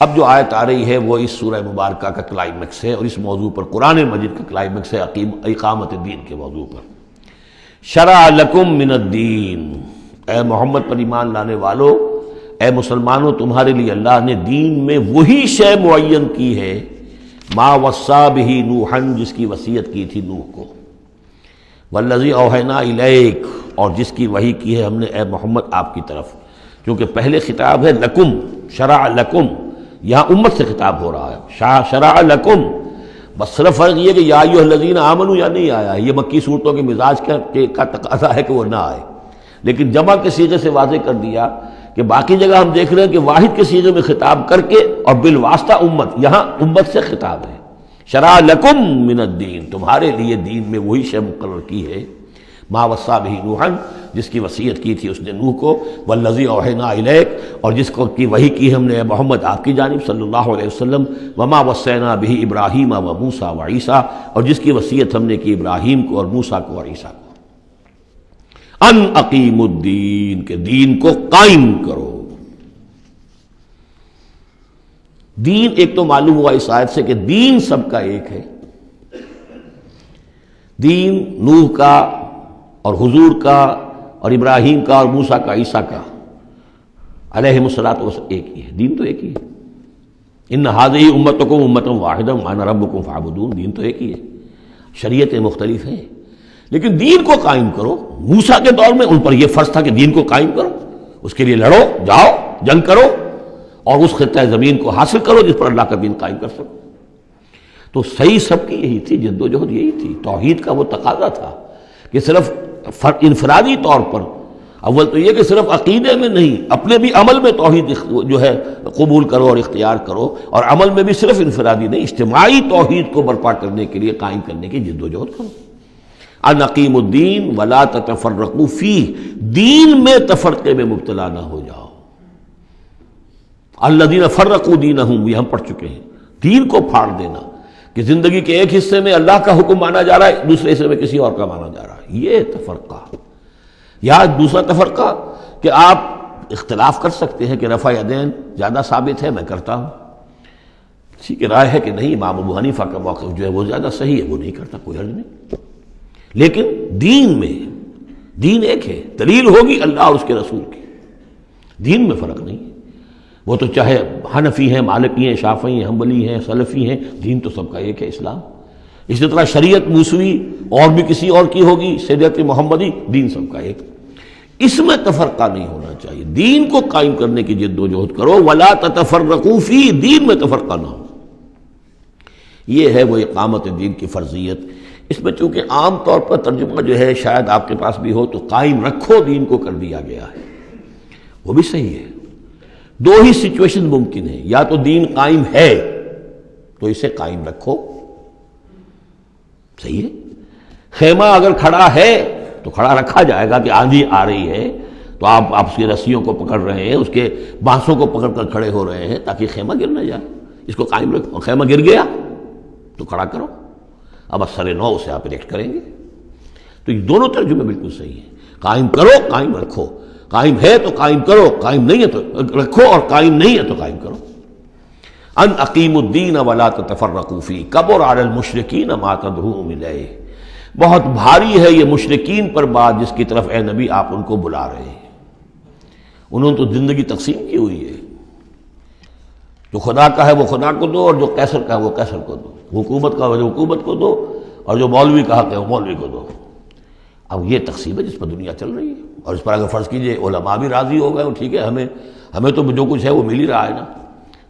اب جو آیت آ رہی ہے وہ اس سورہ مبارکہ کا کلائمیکس ہے، اور اس موضوع پر قرآن مجید کا کلائمیکس ہے، اقامت الدین کے موضوع پر. شرع لکم من الدین، اے محمد پر ایمان لانے والو، اے مسلمانوں، تمہارے لیے اللہ نے دین میں وہی شے معین کی ہے، ما وصی بہ نوحا، جس کی وصیت کی تھی نوح کو، والذی اوحینا الیک، اور جس کی وحی کی ہے ہم نے اے محمد آپ کی طرف. کیونکہ پہلے خطاب ہے لکم، شرع لکم، یہاں امت سے خطاب ہو رہا ہے. شرع لکم، بس صرف فرق یہ کہ یا ایھا الذین آمنوا یا نہیں آیا ہے. یہ مکی صورتوں کے مزاج کا تقاضا ہے کہ وہ نہ آئے، لیکن جمع کے صیغے سے واضح کر دیا کہ باقی جگہ ہم دیکھ رہے ہیں کہ واحد کے صیغے میں خطاب کر کے اور بالواسطہ امت، یہاں امت سے خطاب ہے. شرع لکم من الدین، تمہارے لیے دین میں وہی شے مقرر کی ہے، ما وصی بہ نوحا، جس کی وصیت کی تھی اس نے نوح کو، والذی اوحینا الیک، اور جس کو کی وحی کی ہم نے محمد آپ کی جانب صلی اللہ علیہ وسلم، وما وصینا بہ ابراہیم و موسیٰ و عیسیٰ، اور جس کی وصیت ہم نے کی ابراہیم کو اور موسیٰ کو اور عیسیٰ کو. ان اقیموا الدین، کہ دین کو قائم کرو. دین ایک تو معلوم ہوا اس آیت سے کہ دین سب کا ایک ہے. دین نوح کا اور حضور کا اور ابراہیم کا اور موسیٰ کا، عیسیٰ کا علیہم الصلاۃ والسلام ایک ہی ہے. دین تو ایک ہی ہے. ان ھذہ امتکم امۃ واحدہ وانا ربکم فاعبدون، دین تو ایک ہی ہے. شریعتیں مختلف ہیں لیکن دین کو قائم کرو. موسیٰ کے دور میں ان پر یہ فرض تھا کہ دین کو قائم کرو، اس کے لیے لڑو، جاؤ، جنگ کرو اور اس خطہ زمین کو حاصل کرو جس پر اللہ کا دین قائم کر سکو. تو صحیح سب کی یہی تھی، جد و جہد یہی تھی. توحید کا وہ تقاضا تھا کہ صرف انفرادی طور پر، اول تو یہ کہ صرف عقیدے میں نہیں، اپنے بھی عمل میں توحید جو ہے قبول کرو اور اختیار کرو، اور عمل میں بھی صرف انفرادی نہیں، اجتماعی توحید کو برپا کرنے کے لیے، قائم کرنے کی جد و جہد کرو. ان اقیموا الدین ولا تتفرقوا فیہ، دین میں تفرقے میں مبتلا نہ ہو جاؤ. الذین فرقوا دینہم، یہ ہم پڑھ چکے ہیں. دین کو پھاڑ دینا کہ زندگی کے ایک حصے میں اللہ کا حکم مانا جا رہا ہے، دوسرے حصے میں کسی اور کا مانا جا رہا ہے، یہ تفرقہ. یا دوسرا تفرقہ کہ آپ اختلاف کر سکتے ہیں کہ رفع یدین زیادہ ثابت ہے، میں کرتا ہوں. کسی کی رائے ہے کہ نہیں، امام ابو حنیفہ کا موقف جو ہے وہ زیادہ صحیح ہے، وہ نہیں کرتا، کوئی حرج نہیں. لیکن دین میں، دین ایک ہے، دلیل ہوگی اللہ اور اس کے رسول کی. دین میں فرق نہیں ہے. وہ تو چاہے حنفی ہیں، مالکی ہیں، شافعی ہیں، حنبلی ہیں، سلفی ہیں، دین تو سب کا ایک ہے، اسلام. اسی طرح شریعت موسوی اور بھی کسی اور کی ہوگی، شریعت محمدی، دین سب کا ایک. اس میں تفرقہ نہیں ہونا چاہیے. دین کو قائم کرنے کی جد و جہد کرو. ولا تتفرقوا فی، دین میں تفرقہ نہ ہو. یہ ہے وہ اقامت دین کی فرضیت. اس میں چونکہ عام طور پر ترجمہ جو ہے شاید آپ کے پاس بھی ہو تو قائم رکھو دین کو کر دیا گیا ہے، وہ بھی صحیح ہے. دو ہی سچویشن ممکن ہے، یا تو دین قائم ہے تو اسے قائم رکھو، صحیح ہے. خیمہ اگر کھڑا ہے تو کھڑا رکھا جائے گا کہ آندھی آ رہی ہے تو آپ اس کی رسیوں کو پکڑ رہے ہیں، اس کے بانسوں کو پکڑ کر کھڑے ہو رہے ہیں تاکہ خیمہ گر نہ جائے. اس کو قائم رکھو. خیمہ گر گیا تو کھڑا کرو. اب اثر نو سے آپ ریکٹ کریں گے۔ تو یہ دونوں ترجمے بالکل صحیح ہیں، قائم کرو قائم رکھو، قائم ہے تو قائم کرو، قائم نہیں ہے تو رکھو، اور قائم نہیں ہے تو قائم کرو۔ ان اقیموا الدین ولا تتفرقوا فیہ کبر علی المشرکین ما تدعوہم الیہ، بہت بھاری ہے یہ مشرکین پر بات جس کی طرف اے نبی آپ ان کو بلا رہے ہیں۔ انہوں نے تو زندگی تقسیم کی ہوئی ہے، جو خدا کا ہے وہ خدا کو دو، اور جو قیصر کا ہے وہ قیصر کو دو، حکومت کا ہے وہ حکومت کو دو، اور جو مولوی کا حق ہے وہ مولوی کو دو۔ اب یہ تقسیم ہے جس پر دنیا چل رہی ہے، اور اس پر اگر فرض کیجئے علماء بھی راضی ہو گئے، ٹھیک ہے، ہمیں تو جو کچھ ہے وہ مل ہی رہا ہے نا،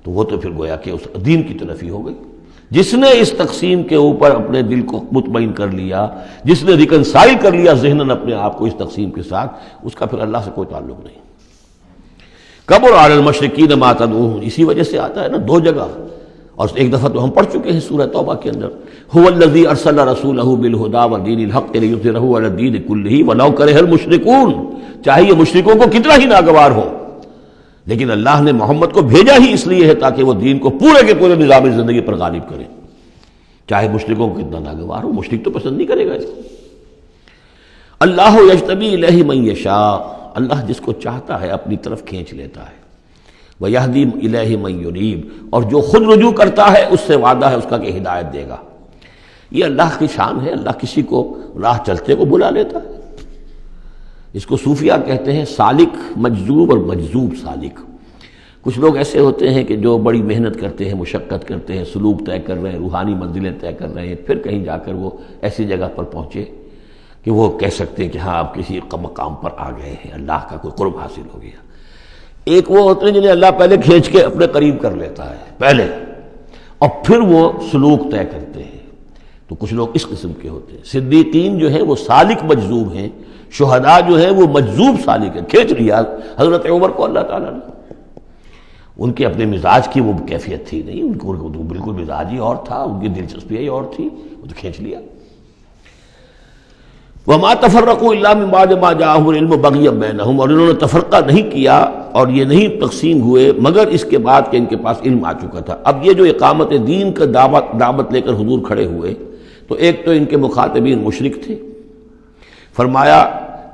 تو وہ تو پھر گویا کہ اس دین کی طرف ہی ہو گئی۔ جس نے اس تقسیم کے اوپر اپنے دل کو مطمئن کر لیا، جس نے ریکنسائل کر لیا ذہناً اپنے آپ کو اس تقسیم کے ساتھ، اس کا پھر اللہ سے کوئی تعلق نہیں۔ کبر علی المشرکین ما تدعوہم، اسی وجہ سے آتا ہے نا دو جگہ، اور ایک دفعہ تو ہم پڑھ چکے ہیں سورہ توبہ کے اندر، هو الذی ارسل رسولہ بالہدی ودین الحق لیظہرہ علی الدین کلہ ولو کرہ المشرکون، چاہے یہ مشرکوں کو کتنا ہی ناگوار ہو، لیکن اللہ نے محمد کو بھیجا ہی اس لیے ہے تاکہ وہ دین کو پورے کے پورے نظام زندگی پر غالب کرے، چاہے مشرکوں کو کتنا ناگوار ہو، مشرک تو پسند نہیں کرے گا اس کو۔ اللہ یجتبی الیہ من یشاء، اللہ جس کو چاہتا ہے اپنی طرف کھینچ لیتا ہے، وَيَهْدِي إِلَيْهِ مَن يُنِيبُ، اور جو خود رجوع کرتا ہے اس سے وعدہ ہے اس کا کہ ہدایت دے گا۔ یہ اللہ کی شان ہے، اللہ کسی کو راہ چلتے کو بلا لیتا ہے۔ اس کو صوفیہ کہتے ہیں سالک مجذوب اور مجذوب سالک۔ کچھ لوگ ایسے ہوتے ہیں کہ جو بڑی محنت کرتے ہیں، مشقت کرتے ہیں، سلوک طے کر رہے ہیں، روحانی منزلیں طے کر رہے ہیں، پھر کہیں جا کر وہ ایسی جگہ پر پہنچے کہ وہ کہہ سکتے ہیں کہ ہاں آپ کسی مقام پر آ گئے ہیں، اللہ کا کوئی قرب حاصل ہو گیا۔ ایک وہ ہوتے ہیں جنہیں اللہ پہلے کھینچ کے اپنے قریب کر لیتا ہے پہلے، اور پھر وہ سلوک طے کرتے ہیں، تو کچھ لوگ اس قسم کے ہوتے ہیں۔ صدیقین جو ہیں وہ سالک مجذوب ہیں، شہداء جو ہیں وہ مجذوب سالک ہیں، کھینچ لیا حضرت عمر کو اللہ تعالیٰ نے۔ ان کے اپنے مزاج کی وہ کیفیت تھی نہیں، ان کو بالکل مزاج ہی اور تھا، ان کی دلچسپی ہی اور تھی، وہ تو کھینچ لیا۔ وَمَا تَفَرَّقُوا إِلَّا مِن بَعْدِ مَا جَاءَهُمُ الْعِلْمُ بَغْيًا بَيْنَهُمْ، اور انہوں نے تفرقہ نہیں کیا اور یہ نہیں تقسیم ہوئے مگر اس کے بعد کہ ان کے پاس علم آ چکا تھا۔ اب یہ جو اقامت دین کا دعوت لے کر حضور کھڑے ہوئے، تو ایک تو ان کے مخاطبین مشرک تھے، فرمایا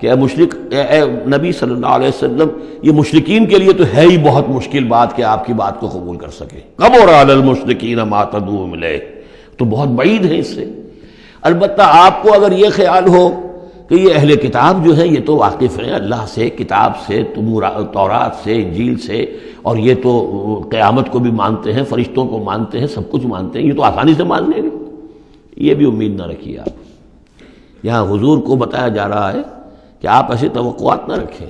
کہ اے مشرک، اے نبی صلی اللہ علیہ وسلم، یہ مشرکین کے لیے تو ہے ہی بہت مشکل بات کہ آپ کی بات کو قبول کر سکے، کبر علی المشرکین ما تدعوہم الیہ، تو بہت بعید ہے اس سے۔ البتہ آپ کو اگر یہ خیال ہو کہ یہ اہل کتاب جو ہیں یہ تو واقف ہیں اللہ سے، کتاب سے، تورات سے، انجیل سے، اور یہ تو قیامت کو بھی مانتے ہیں، فرشتوں کو مانتے ہیں، سب کچھ مانتے ہیں، یہ تو آسانی سے مان لیں گے، یہ بھی امید نہ رکھیے آپ۔ یہاں حضور کو بتایا جا رہا ہے کہ آپ ایسی توقعات نہ رکھیں،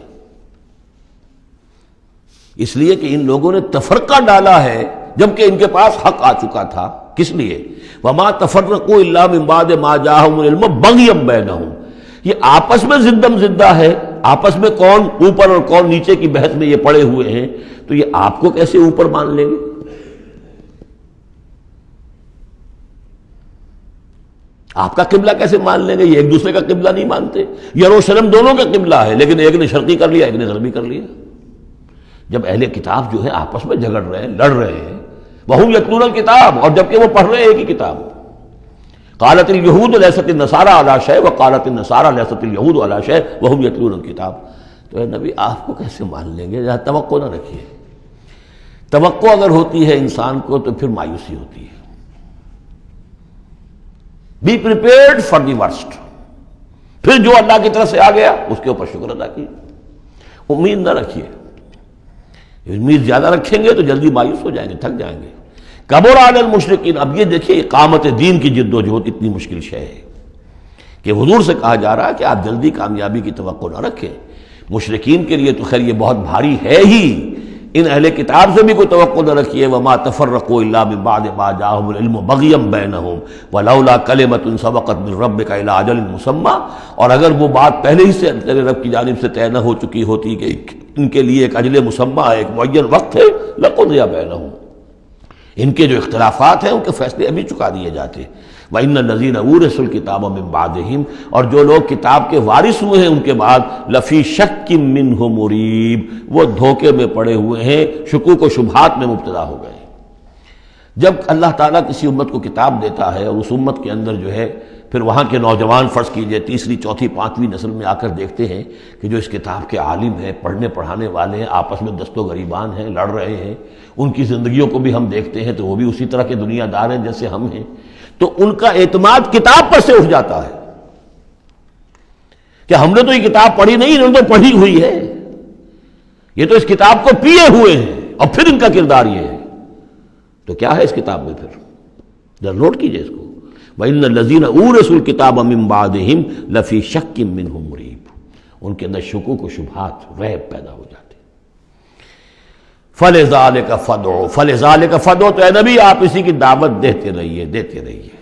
اس لیے کہ ان لوگوں نے تفرقہ ڈالا ہے جبکہ ان کے پاس حق آ چکا تھا۔ کس لیے؟ وَمَا تَفَرَّقُوا إِلَّا مِن بَعْدِ مَا جَاءَهُمُ الْعِلْمُ بَغْيًا بَيْنَهُمْ، یہ آپس میں زندم زدہ ہے، آپس میں کون اوپر اور کون نیچے کی بحث میں یہ پڑے ہوئے ہیں، تو یہ آپ کو کیسے اوپر مان لیں گے؟ آپ کا قبلہ کیسے مان لیں گے؟ یہ ایک دوسرے کا قبلہ نہیں مانتے، یروشلم دونوں کا قبلہ ہے، لیکن ایک نے شرقی کر لیا، ایک نے غربی کر لیا۔ جب اہل کتاب جو ہے آپس میں جھگڑ رہے ہیں، لڑ رہے ہیں، وَهُمْ يَتْلُونَ الْكِتَابَ، اور جبکہ وہ پڑھ رہے ہیں ایک ہی کتاب۔ قالت اليهود ليست النصارى على شيء وقالت النصارى ليست اليهود على شيء وهم يتلون الكتاب۔ تو اے نبی آپ کو کیسے مان لیں گے؟ ذرا توقع نہ رکھیے۔ توقع اگر ہوتی ہے انسان کو تو پھر مایوسی ہوتی ہے۔ Be prepared for the worst, پھر جو اللہ کی طرف سے آ گیا اس کے اوپر شکر ادا کیجیے، امید نہ رکھیے۔ امید زیادہ رکھیں گے تو جلدی مایوس ہو جائیں گے، تھک جائیں گے۔ کبر علی المشرکین، اب یہ دیکھیے اقامت دین کی جد و جہد اتنی مشکل شے ہے کہ حضور سے کہا جا رہا ہے کہ آپ جلدی کامیابی کی توقع نہ رکھیں۔ مشرکین کے لیے تو خیر یہ بہت بھاری ہے ہی، ان اہل کتاب سے بھی کوئی توقع نہ رکھیے۔ وما تفرقوا الا من بعد ما جاءهم العلم بغيا بينهم ولولا كلمة سبقت من ربك الى اجل مسمى، اور اگر وہ بات پہلے ہی سے تیرے رب کی جانب سے طے نہ ہو چکی ہوتی کہ ان کے لیے ایک اجل مسمى، ایک معین وقت ہے، لقضي بينهم، ان کے جو اختلافات ہیں ان کے فیصلے ابھی چکا دیے جاتے۔ وَإِنَّ الَّذِينَ أُورِثُوا الْكِتَابَ مِن بَعْدِهِمْ، اور جو لوگ کتاب کے وارث ہوئے ہیں ان کے بعد، لَفِي شَكٍّ مِّنْهُ مُرِيبٍ، وہ دھوکے میں پڑے ہوئے ہیں، شکوک و شبہات میں مبتلا ہو گئے۔ جب اللہ تعالیٰ کسی امت کو کتاب دیتا ہے اور اس امت کے اندر جو ہے پھر وہاں کے نوجوان فرض کیجئے تیسری چوتھی پانچویں نسل میں آ کر دیکھتے ہیں کہ جو اس کتاب کے عالم ہیں، پڑھنے پڑھانے والے ہیں، آپس میں دست و گریبان ہیں، لڑ رہے ہیں، ان کی زندگیوں کو بھی ہم دیکھتے ہیں تو وہ بھی اسی طرح کے دنیا دار ہیں جیسے ہم ہیں، تو ان کا اعتماد کتاب پر سے اٹھ جاتا ہے کہ ہم نے تو یہ کتاب پڑھی نہیں، انہوں نے تو پڑھی ہوئی ہے، یہ تو اس کتاب کو پیے ہوئے ہیں، اور پھر ان کا کردار یہ ہے۔ تو کیا ہے اس کتاب میں؟ پھر ذرا نوٹ کیجئے اس کو، وَإِنَّ الَّذِينَ أُورِثُوا الْكِتَابَ مِن بَعْدِهِمْ لَفِي شَكٍّ مِّنْهُ مُرِيبٍ، ان کے اندر شکوک و شبہات، ریب پیدا ہو جاتے ہیں۔ فَلِذَلِكَ فَادْعُ، فَلِذَلِكَ فَادْعُ، تو اے نبی آپ اسی کی دعوت دیتے رہیے، دیتے رہیے۔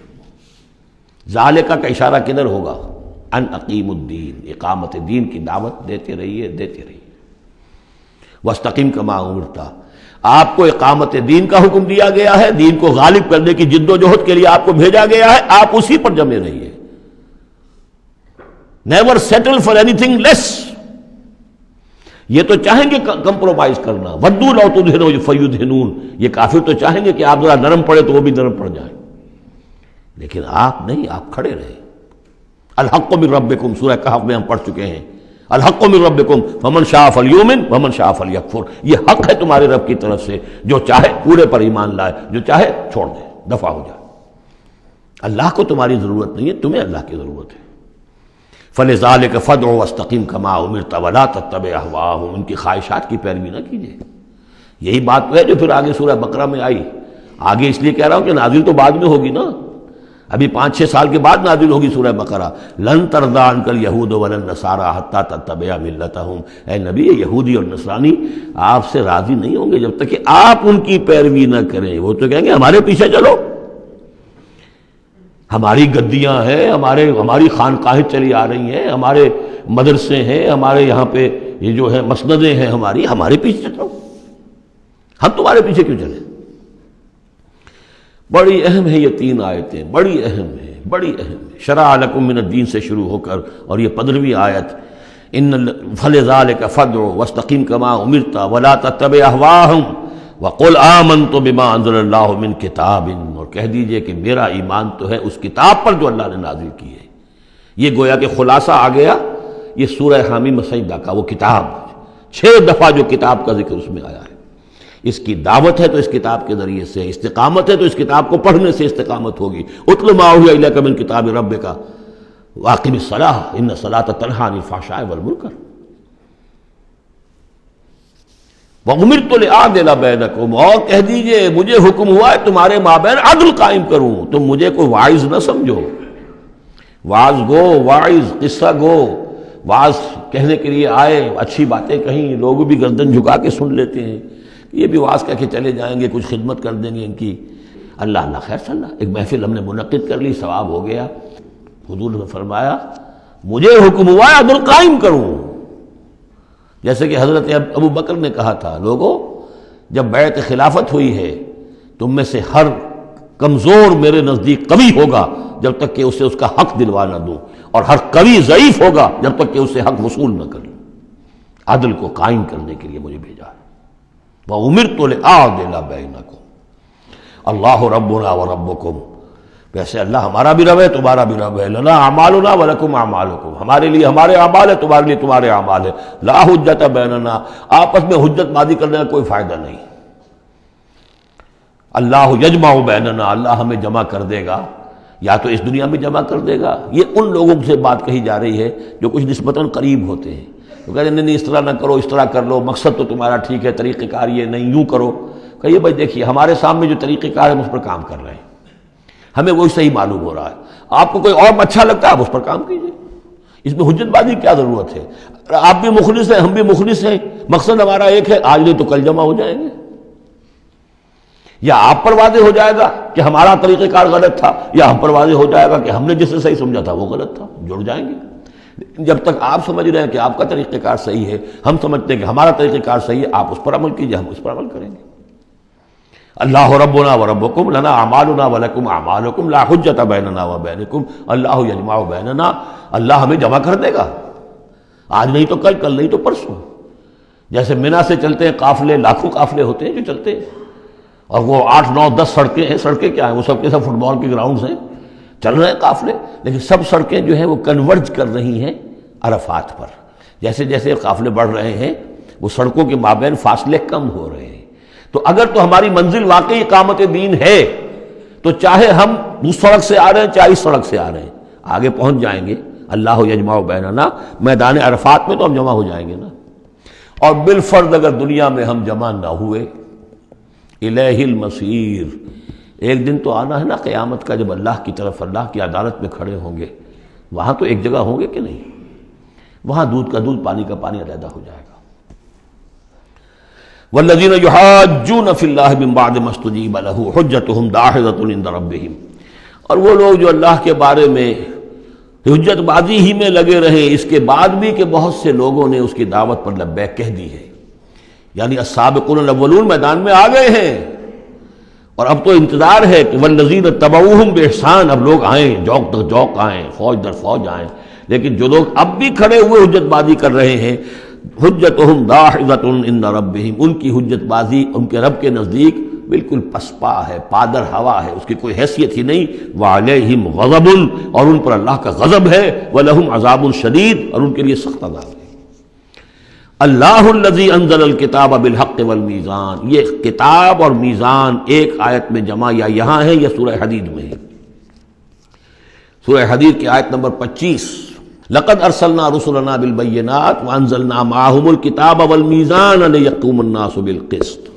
ذالکہ کا اشارہ کدھر ہوگا؟ ان اقیم الدین، اقامت دین کی دعوت دیتے رہیے، دیتے رہیے۔ وَاسْتَقِمْ كَمَا أُمِرْتَ، آپ کو اقامت دین کا حکم دیا گیا ہے، دین کو غالب کرنے کی جد و جہد کے لیے آپ کو بھیجا گیا ہے، آپ اسی پر جمے رہیے۔ Never settle for anything less, یہ تو چاہیں گے کمپرومائز کرنا، وَدُّوا لَوْ تُدْهِنُوا فَيُدْهِنُونَ، یہ کافر تو چاہیں گے کہ آپ ذرا نرم پڑے تو وہ بھی نرم پڑ جائیں، لیکن آپ نہیں، آپ کھڑے رہے۔ الحق من ربکم، سورہ کہف میں ہم پڑھ چکے ہیں، الحق من ربکم فمن شاء فلیؤمن ومن شاء فلیکفر، یہ حق ہے تمہارے رب کی طرف سے، جو چاہے پورے پر ایمان لائے، جو چاہے چھوڑ دے، دفع ہو جائے۔ اللہ کو تمہاری ضرورت نہیں ہے، تمہیں اللہ کی ضرورت ہے۔ فلذلک فادع واستقم کما امرت ولا تتبع اهواءهم، ان کی خواہشات کی پیروی نہ کیجیے۔ یہی بات ہے جو پھر آگے سورہ بقرہ میں آئی، آگے اس لیے کہہ رہا ہوں کہ نازل تو بعد میں ہوگی نا، ابھی 5-6 سال کے بعد نازل ہوگی سورہ بقرہ۔ لن ترضی عنک الیہود ولا النصارى حتی تتبع ملتہم، اے نبی یہ یہودی اور نصرانی آپ سے راضی نہیں ہوں گے جب تک کہ آپ ان کی پیروی نہ کریں۔ وہ تو کہیں گے ہمارے پیچھے چلو، ہماری گدیاں ہیں، ہماری خانقاہیں چلی آ رہی ہیں، ہمارے مدرسے ہیں، ہمارے یہاں پہ یہ جو ہے مسندیں ہیں ہمارے پیچھے چلو، ہم تمہارے پیچھے کیوں چلیں؟ بڑی اہم ہے یہ 3 آیتیں، بڑی اہم ہے، بڑی اہم ہے۔ شرع لکم من الدین سے شروع ہو کر اور یہ 15ویں آیت، فلذلک فادع واستقم کما امرت ولا تتبع اهواءهم وقل آمنت بما انزل اللہ من کتاب، اور کہہ دیجئے کہ میرا ایمان تو ہے اس کتاب پر جو اللہ نے نازل کی ہے۔ یہ گویا کہ خلاصہ آ گیا یہ سورہ حامیم سجدہ کا، وہ کتاب 6 دفعہ جو کتاب کا ذکر اس میں آیا ہے۔ اس کی دعوت ہے تو اس کتاب کے ذریعے سے، استقامت ہے تو اس کتاب کو پڑھنے سے استقامت ہوگی۔ اتل ما اوحی الیک من کتاب ربک واقم الصلاۃ ان الصلاۃ تنہی عن الفحشاء والمنکر وَأُمِرْتُ لِأَعْدِلَ بَيْنَكُمْ، اور کہہ دیجئے مجھے حکم ہوا ہے تمہارے مابین عدل قائم کروں۔ تم مجھے کوئی واعظ نہ سمجھو، واعظ گو، واعظ قصہ گو، واعظ کہنے کے لیے آئے، اچھی باتیں کہیں، لوگ بھی گردن جھکا کے سن لیتے ہیں، یہ بھی واعظ کہہ کے چلے جائیں گے، کچھ خدمت کر دیں گے ان کی، اللہ خیر صلی اللہ، ایک محفل ہم نے منعقد کر لی، ثواب ہو گیا۔ حضور نے فرمایا مجھے حکم ہوا ہے عدل قائم کروں، جیسے کہ حضرت ابو بکر نے کہا تھا، لوگوں جب بیعت خلافت ہوئی ہے تم میں سے ہر کمزور میرے نزدیک قوی ہوگا جب تک کہ اسے اس کا حق دلوا نہ دوں، اور ہر قوی ضعیف ہوگا جب تک کہ اسے حق وصول نہ کروں۔ عدل کو قائم کرنے کے لیے مجھے بھیجا ہے۔ وَأُمِرْتُ لِأَعْدِلَ بَيْنَكُمْ اللہ ربنا وربکم، ویسے اللہ ہمارا بھی رب ہے تمہارا بھی رب ہے، لنا اعمالنا ولکم اعمالکم، ہمارے لیے ہمارے اعمال ہے تمہارے لیے تمہارے اعمال ہے، لا حجت بیننا، آپس میں حجت بازی کرنے کا کوئی فائدہ نہیں۔ اللہ یجمع بیننا، اللہ ہمیں جمع کر دے گا، یا تو اس دنیا میں جمع کر دے گا۔ یہ ان لوگوں سے بات کہی جا رہی ہے جو کچھ نسبتاً قریب ہوتے ہیں، تو کہتے ہیں نہیں اس طرح نہ کرو، اس طرح کر لو، مقصد تو تمہارا ٹھیک ہے، طریقہ کار یہ نہیں، یوں کرو۔ کہیے بھائی دیکھیے ہمارے سامنے جو طریقہ کار ہے ہم اس پر کام کر رہے ہیں، ہمیں وہی صحیح معلوم ہو رہا ہے، آپ کو کوئی اور اچھا لگتا ہے آپ اس پر کام کیجیے، اس میں حجت بازی کی کیا ضرورت ہے؟ آپ بھی مخلص ہیں، ہم بھی مخلص ہیں، مقصد ہمارا ایک ہے، آج نہیں تو کل جمع ہو جائیں گے۔ یا آپ پر واضح ہو جائے گا کہ ہمارا طریقہ کار غلط تھا، یا ہم پر واضح ہو جائے گا کہ ہم نے جسے صحیح سمجھا تھا وہ غلط تھا، جڑ جائیں گے۔ جب تک آپ سمجھ رہے ہیں کہ آپ کا طریقہ کار صحیح ہے، ہم سمجھتے ہیں کہ ہمارا طریقہ کار صحیح ہے، آپ اس پر عمل کیجیے، ہم اس پر عمل کریں گے۔ اللہ ربنا وربکم لنا اعمالنا ولکم اعمالکم لا حجت بیننا وبینکم اللہ یجمع بیننا، اللہ ہمیں جمع کر دے گا، آج نہیں تو کل، کل نہیں تو پرسوں۔ جیسے منی سے چلتے ہیں قافلے، لاکھوں قافلے ہوتے ہیں جو چلتے ہیں، اور وہ 8 9 10 سڑکیں ہیں. سڑکیں کیا ہیں؟ وہ سب کے سب فٹ بال کے گراؤنڈز ہیں، چل رہے ہیں قافلے، لیکن سب سڑکیں جو ہیں وہ کنورج کر رہی ہیں عرفات پر. جیسے جیسے قافلے بڑھ رہے ہیں وہ سڑکوں کے مابین فاصلے کم ہو رہے ہیں. تو اگر تو ہماری منزل واقعی اقامت دین ہے تو چاہے ہم اس سڑک سے آ رہے ہیں چاہے اس سڑک سے آ رہے ہیں، آگے پہنچ جائیں گے. اللہ یجمع بیننا، میدان عرفات میں تو ہم جمع ہو جائیں گے نا. اور بالفرض اگر دنیا میں ہم جمع نہ ہوئے، الیہ المصیر، ایک دن تو آنا ہے نا قیامت کا، جب اللہ کی طرف اللہ کی عدالت میں کھڑے ہوں گے. وہاں تو ایک جگہ ہوں گے کہ نہیں؟ وہاں دودھ کا دودھ پانی کا پانی علیحدہ ہو جائے گا. والذین یحاجون فی اللہ من بعد ما استجیب لہ حجتہم داحضۃ عند ربہم، اور وہ لوگ جو اللہ کے بارے میں حجت بازی ہی میں لگے رہے اس کے بعد بھی کہ بہت سے لوگوں نے اس کی دعوت پر لبیک کہہ دی ہے، یعنی السابقون الاولون میدان میں آ گئے ہیں. اور اب تو انتظار ہے کہ والذین تبعوہم بإحسان، اب لوگ آئیں، جوق در جوق آئیں، فوج در فوج آئیں. لیکن جو لوگ اب بھی کھڑے ہوئے حجت بازی کر رہے ہیں، حجتہم داحضۃ عند ربہم، ان کی حجت بازی ان کے رب کے نزدیک بالکل پسپا ہے، پادر ہوا ہے، اس کی کوئی حیثیت ہی نہیں. وعلیہم غضب، اور ان پر اللہ کا غضب ہے. ولہم عذاب شدید، اور ان کے لیے سخت عذاب ہے. اللہ الذی انزل الکتاب بالحق والمیزان، یہ کتاب اور میزان ایک آیت میں جمع یا یہاں ہے یا سورہ حدید میں ہے. سورہ حدید کی آیت نمبر 25، لقد ارسلنا رسلنا بالبینات وانزلنا معهم الکتاب والمیزان لیقوم الناس بالقسط.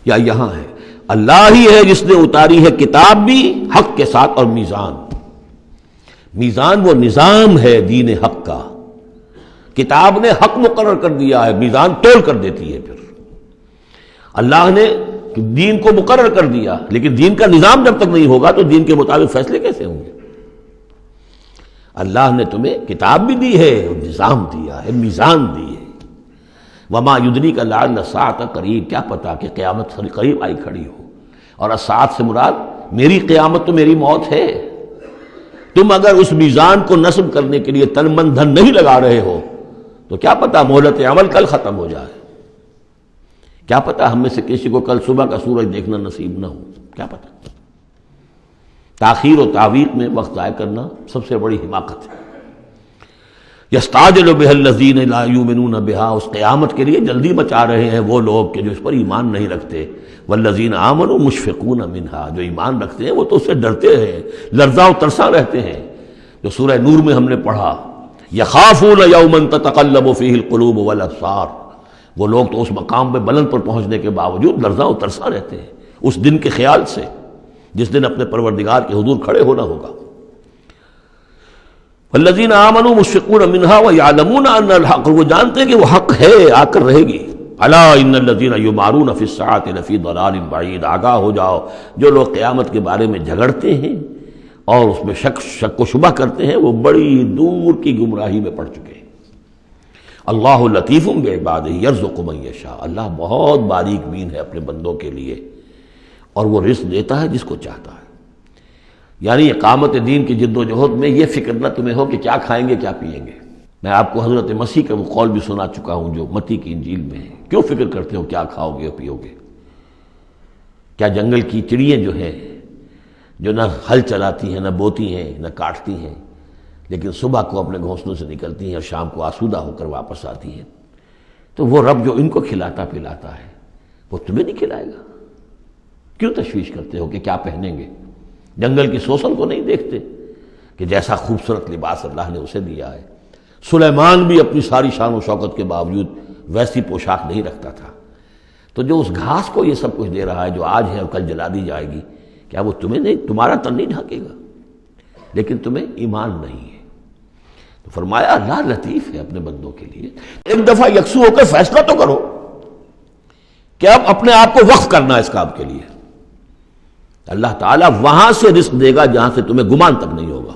یا یہاں ہے اللہ ہی ہے جس نے اتاری ہے کتاب بھی حق کے ساتھ اور میزان. میزان وہ نظام ہے دین حق کا. کتاب نے حق مقرر کر دیا ہے، میزان تول کر دیتی ہے. پھر اللہ نے دین کو مقرر کر دیا، لیکن دین کا نظام جب تک نہیں ہوگا تو دین کے مطابق فیصلے کیسے ہوں گے؟ اللہ نے تمہیں کتاب بھی دی ہے، نظام دیا ہے، میزان دی ہے. وما یدریک لعل الساعۃ قریب، کیا پتا کہ قیامت قریب آئی کھڑی ہو. اور الساعۃ سے مراد میری قیامت تو میری موت ہے. تم اگر اس میزان کو نصب کرنے کے لیے تن من دھن نہیں لگا رہے ہو تو کیا پتا مہلت عمل کل ختم ہو جائے. کیا پتا ہم میں سے کسی کو کل صبح کا سورج دیکھنا نصیب نہ ہو. کیا پتا. تاخیر و تعویق میں وقت ضائع کرنا سب سے بڑی حماقت ہے. یستعجل بها الذین لا یؤمنون بها، اس قیامت کے لیے جلدی مچا رہے ہیں وہ لوگ کہ جو اس پر ایمان نہیں رکھتے. والذین آمنوا مشفقون منها، جو ایمان رکھتے ہیں وہ تو اس سے ڈرتے ہیں، لرزاں و ترساں رہتے ہیں. جو سورہ نور میں ہم نے پڑھا، یخافون یوما تتقلب فیہ القلوب والابصار، وہ لوگ تو اس مقام پہ بلند پر پہنچنے کے باوجود لرزاں و ترساں رہتے ہیں اس دن کے خیال سے جس دن اپنے پروردگار کے حضور کھڑے ہونا ہوگا. والذین آمنوا مشفقون منها ویعلمون ان الحق، وہ جانتے ہیں کہ وہ حق ہے، آ کر رہے گی. الا ان الذین یمارون فی الساعۃ لفی ضلال بعید، آگاہ ہو جاؤ جو لوگ قیامت کے بارے میں جھگڑتے ہیں اور اس میں شک و شبہ کرتے ہیں وہ بڑی دور کی گمراہی میں پڑ چکے ہیں. اللہ لطیف بعبادہ یرزق من یشاء، اللہ بہت باریک بین ہے اپنے بندوں کے لیے اور وہ رزق دیتا ہے جس کو چاہتا ہے. یعنی اقامت دین کی جد و جہد میں یہ فکر نہ تمہیں ہو کہ کیا کھائیں گے کیا پیئیں گے. میں آپ کو حضرت مسیح کا وہ قول بھی سنا چکا ہوں جو متی کی انجیل میں ہے. کیوں فکر کرتے ہو کیا کھاؤ گے اور پیو گے؟ کیا جنگل کی چڑیاں جو ہیں جو نہ ہل چلاتی ہیں نہ بوتی ہیں نہ کاٹتی ہیں لیکن صبح کو اپنے گھونسلوں سے نکلتی ہیں اور شام کو آسودہ ہو کر واپس آتی ہیں، تو وہ رب جو ان کو کھلاتا پلاتا ہے وہ تمہیں نہیں کھلائے گا؟ کیوں تشویش کرتے ہو کہ کیا پہنیں گے؟ جنگل کی سوسن کو نہیں دیکھتے کہ جیسا خوبصورت لباس اللہ نے اسے دیا ہے. سلیمان بھی اپنی ساری شان و شوکت کے باوجود ویسی پوشاک نہیں رکھتا تھا. تو جو اس گھاس کو یہ سب کچھ دے رہا ہے جو آج ہے اور کل جلا دی جائے گی، کیا وہ تمہیں نہیں، تمہارا تن نہیں ڈھانکے گا؟ لیکن تمہیں ایمان نہیں ہے. تو فرمایا اللہ لطیف ہے اپنے بندوں کے لیے. ایک دفعہ یکسو ہو کر فیصلہ تو کرو کہ اب اپنے آپ کو وقف کرنا ہے اس کام کے لیے. اللہ تعالیٰ وہاں سے رزق دے گا جہاں سے تمہیں گمان تک نہیں ہوگا.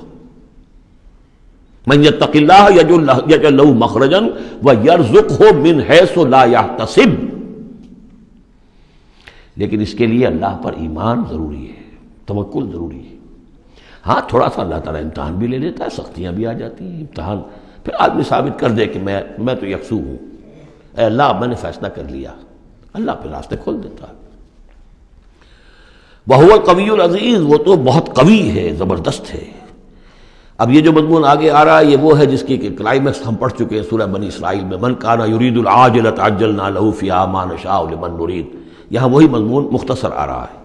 من یتق اللہ یجعل لہ مخرجا ویرزقہ من حیث لا یحتسب. لیکن اس کے لیے اللہ پر ایمان ضروری ہے، توکل ضروری ہے. ہاں تھوڑا سا اللہ تعالیٰ امتحان بھی لے لیتا ہے، سختیاں بھی آ جاتی ہیں. امتحان پھر آدمی ثابت کر دے کہ میں تو یکسو ہوں. اے اللہ میں نے فیصلہ کر لیا، اللہ پھر راستے کھول دیتا ہے۔ وَهُوَ الْقَوِيُّ الْعَزِيزُ، وہ تو بہت قوی ہے، زبردست ہے۔ اب یہ جو مضمون آگے آ رہا ہے یہ وہ ہے جس کی کلائمیکس ہم پڑھ چکے ہیں سورہ بنی اسرائیل میں، من کان یرید العاجلۃ عجلنا له فیہا ما نشاء لمن نرید، یہاں وہی مضمون مختصر آ رہا ہے۔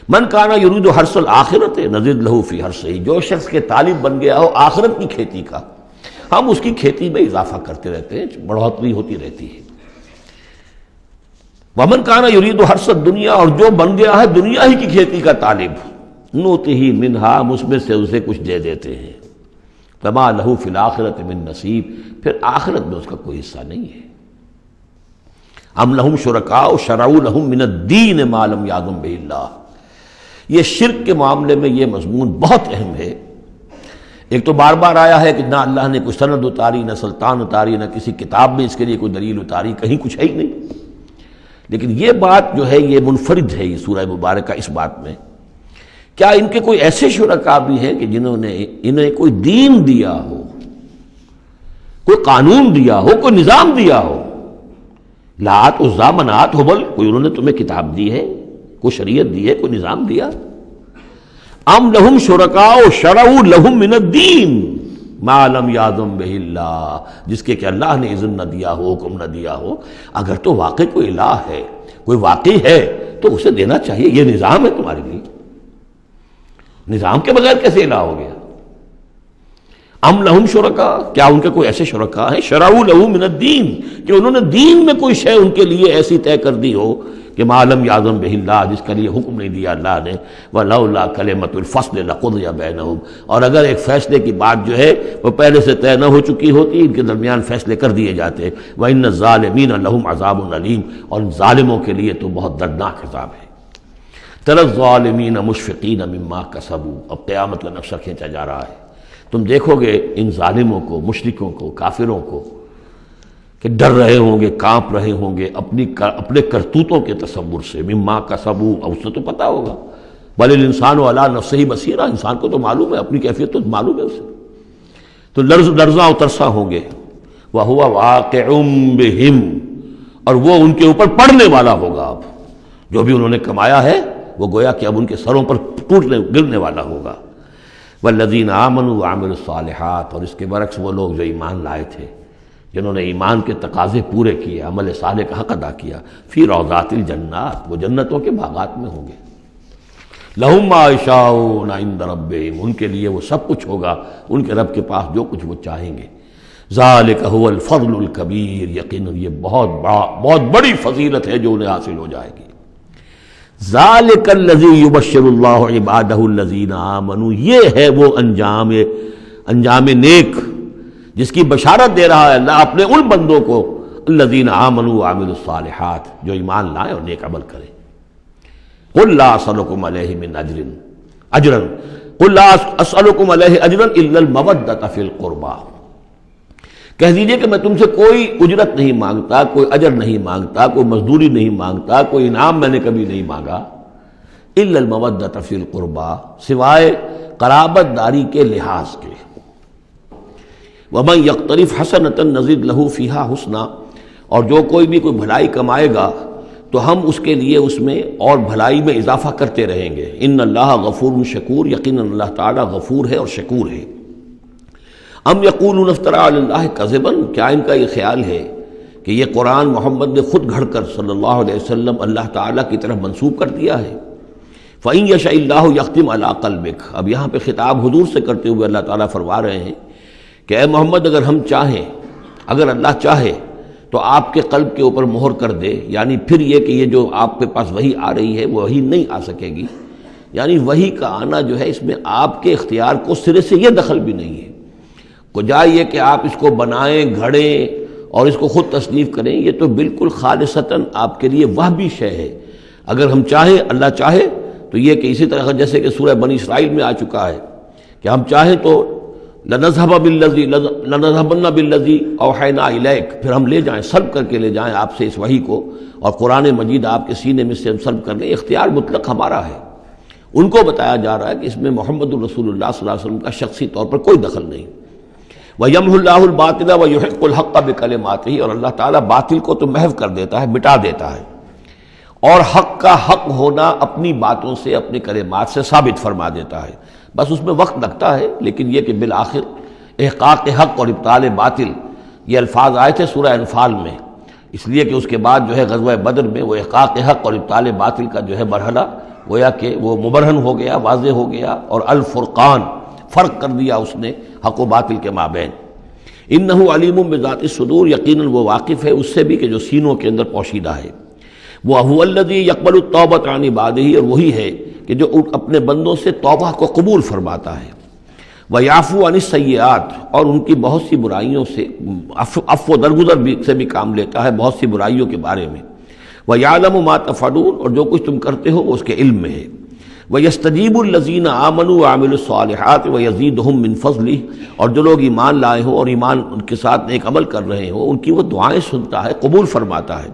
من کان یرید حرث الآخرۃ نزد له فی حرثہ، جو شخص کے طالب بن گیا ہو آخرت کی کھیتی کا، ہم اس کی کھیتی میں اضافہ کرتے رہتے ہیں، بڑھوتری ہوتی رہتی ہے۔ ومن کان یرید حرث الدنیا، اور جو بن گیا ہے دنیا ہی کی کھیتی کا طالب، نؤتہ منہا، اس میں سے اسے کچھ دے دیتے ہیں، فما لہ فی الآخرۃ من نصیب، پھر آخرت میں اس کا کوئی حصہ نہیں ہے۔ ام لہم شرکاء شرعوا لہم من الدین ما لم یأذن بہ اللہ، یہ شرک کے معاملے میں یہ مضمون بہت اہم ہے۔ ایک تو بار بار آیا ہے کہ نہ اللہ نے کوئی سند اتاری، نہ سلطان اتاری، نہ کسی کتاب میں اس کے لیے کوئی دلیل اتاری، کہیں کچھ ہے ہی نہیں۔ لیکن یہ بات جو ہے یہ منفرد ہے یہ سورہ مبارکہ اس بات میں، کیا ان کے کوئی ایسے شرکاء بھی ہیں کہ جنہوں نے انہیں کوئی دین دیا ہو، کوئی قانون دیا ہو، کوئی نظام دیا ہو؟ لات عزا منات ہبل، کوئی انہوں نے تمہیں کتاب دی ہے، کوئی شریعت دی ہے، کوئی نظام دیا؟ ام لہم شرکاء شرعوا لہم من الدین ما لم یأذن بہ اللہ، جس کے کہ اللہ نے اذن نہ دیا ہو، حکم نہ دیا ہو۔ اگر تو واقعی کوئی الہ ہے، کوئی واقعی ہے، تو اسے دینا چاہیے۔ یہ نظام ہے تمہارے لیے، نظام کے بغیر کیسے الہ ہو گیا؟ ام لہم شرکاء، کیا ان کے کوئی ایسے شرکاء ہیں شرعوا لہ من الدین، کہ انہوں نے دین میں کوئی شے ان کے لیے ایسی طے کر دی ہو کہ ما لم یأذن بہ اللہ، جس کے لیے حکم نہیں دیا اللہ نے، ولولا کلمۃ الفصل لقضی بینہم، اور اگر ایک فیصلے کی بات جو ہے وہ پہلے سے طے نہ ہو چکی ہوتی، ان کے درمیان فیصلے کر دیے جاتے۔ وان الظالمین لہم عذاب علیم، اور ظالموں کے لیے تو بہت دردناک عذاب ہے۔ تری الظالمین مشفقین مما کسبوا، اب قیامت کا نقشہ کھینچا جا رہا ہے۔ تم دیکھو گے ان ظالموں کو، مشرکوں کو، کافروں کو کہ ڈر رہے ہوں گے، کانپ رہے ہوں گے اپنے کرتوتوں کے تصور سے، مما کسبوا، اور اس سے تو پتہ ہوگا، بل الانسان علی نفسہ بصیرہ، انسان کو تو معلوم ہے، اپنی کیفیت تو معلوم ہے اسے، تو لرزاں و ترساں ہوں گے۔ وَهُوَ وَاقِعٌ بِهِمْ، اور وہ ان کے اوپر پڑنے والا ہوگا۔ اب جو بھی انہوں نے کمایا ہے وہ گویا کہ اب ان کے سروں پر گرنے والا ہوگا۔ والذین آمنوا وعملوا الصالحات، اور اس کے برعکس وہ لوگ جو ایمان لائے تھے، جنہوں نے ایمان کے تقاضے پورے کیے، عمل صالح کا حق ادا کیا، فی روضات الجنات، وہ جنتوں کے باغات میں ہوں گے۔ لہم ما یشاءون عند ربہم، ان کے لیے وہ سب کچھ ہوگا ان کے رب کے پاس جو کچھ وہ چاہیں گے۔ ذالک هو الفضل الکبیر، یقیناً یہ بہت بڑی فضیلت ہے جو انہیں حاصل ہو جائے گی۔ ذالک الذی یبشر اللہ عبادہ الذین آمنوا، یہ ہے وہ انجام نیک جس کی بشارت دے رہا ہے اللہ اپنے ان بندوں کو، الذین آمنوا وعملوا الصالحات، جو ایمان لائیں اور نیک عمل کریں۔ قل لا اسألکم علیہ من اجرا قل لا اسألکم علیہ اجرا الا المودۃ فی القربى، کہہ دیجئے کہ میں تم سے کوئی اجرت نہیں مانگتا، کوئی اجر نہیں مانگتا، کوئی مزدوری نہیں مانگتا، کوئی انعام میں نے کبھی نہیں مانگا، الا المودۃ فی القربى، سوائے قرابت داری کے لحاظ کے۔ ومن یقترف حسنۃ نزد لہ فیہا حسنا، اور جو کوئی بھی کوئی بھلائی کمائے گا تو ہم اس کے لیے اس میں اور بھلائی میں اضافہ کرتے رہیں گے۔ ان اللہ غفور شکور، یقیناً اللہ تعالیٰ غفور ہے اور شکور ہے۔ ام یقولون افترى علی اللہ کذبا، کیا ان کا یہ خیال ہے کہ یہ قرآن محمد نے خود گھڑ کر صلی اللہ علیہ وسلم اللہ تعالیٰ کی طرف منسوب کر دیا ہے؟ فإن یشاء اللہ یختم علی قلبک، اب یہاں پہ خطاب حضور سے کرتے ہوئے اللہ تعالیٰ فرما رہے ہیں کہ اے محمد اگر ہم چاہیں، اگر اللہ چاہے تو آپ کے قلب کے اوپر مہر کر دے، یعنی پھر یہ کہ یہ جو آپ کے پاس وحی آ رہی ہے وہ وحی نہیں آ سکے گی، یعنی وحی کا آنا جو ہے اس میں آپ کے اختیار کو سرے سے یہ دخل بھی نہیں ہے۔ کجا یہ کہ آپ اس کو بنائیں، گھڑیں اور اس کو خود تصنیف کریں، یہ تو بالکل خالصتاً آپ کے لیے وہبی شے ہے۔ اگر ہم چاہیں، اللہ چاہے تو یہ کہ اسی طرح جیسے کہ سورہ بنی اسرائیل میں آ چکا ہے کہ ہم چاہیں تو لنذهبن بالذی اوحینا الیک، پھر ہم لے جائیں، سلب کر کے لے جائیں آپ سے اس وحی کو، اور قرآن مجید آپ کے سینے میں سے ہم سلب کر لیں، اختیار مطلق ہمارا ہے۔ ان کو بتایا جا رہا ہے کہ اس میں محمد الرسول اللہ صلی اللہ علیہ وسلم کا شخصی طور پر کوئی دخل نہیں۔ وَيَمْحُ اللَّهُ الْبَاطِلَ وَيُحِقُّ الْحَقَّ بِكَلِمَاتِهِ، اور اللہ تعالیٰ باطل کو تو محو کر دیتا ہے، مٹا دیتا ہے، اور حق کا حق ہونا اپنی باتوں سے اپنے کلمات سے ثابت فرما دیتا ہے. بس اس میں وقت لگتا ہے، لیکن یہ کہ بالآخر احقاق حق اور ابطال باطل یہ الفاظ آئے تھے سورہ انفال میں، اس لیے کہ اس کے بعد جو ہے غزوہ بدر میں وہ احقاق حق اور ابطال باطل کا جو ہے مرحلہ گویا کہ وہ مبرہن ہو گیا، واضح ہو گیا، اور الفرقان فرق کر دیا اس نے حق و باطل کے مابین. انہ علیم بذات الصدور، یقیناً وہ واقف ہے اس سے بھی کہ جو سینوں کے اندر پوشیدہ ہے. وَهُوَ الَّذِي يَقْبَلُ التَّوْبَةَ عَنْ عِبَادِهِ، اور وہی ہے کہ جو اپنے بندوں سے توبہ کو قبول فرماتا ہے. وَيَعْفُو عَنِ السَّيِّئَاتِ، اور ان کی بہت سی برائیوں سے عفو درگزر سے بھی کام لیتا ہے بہت سی برائیوں کے بارے میں. وَيَعْلَمُ مَا تَفْعَلُونَ، اور جو کچھ تم کرتے ہو وہ اس کے علم میں ہے. وَيَسْتَجِيبُ الَّذِينَ آمَنُوا وَعَمِلُوا الصَّالِحَاتِ وَيَزِيدُهُم مِّن فَضْلِهِ، اور جو لوگ ایمان لائے ہوں اور ایمان ان کے ساتھ نیک عمل کر رہے ہوں ان کی وہ دعائیں سنتا ہے، قبول فرماتا ہے،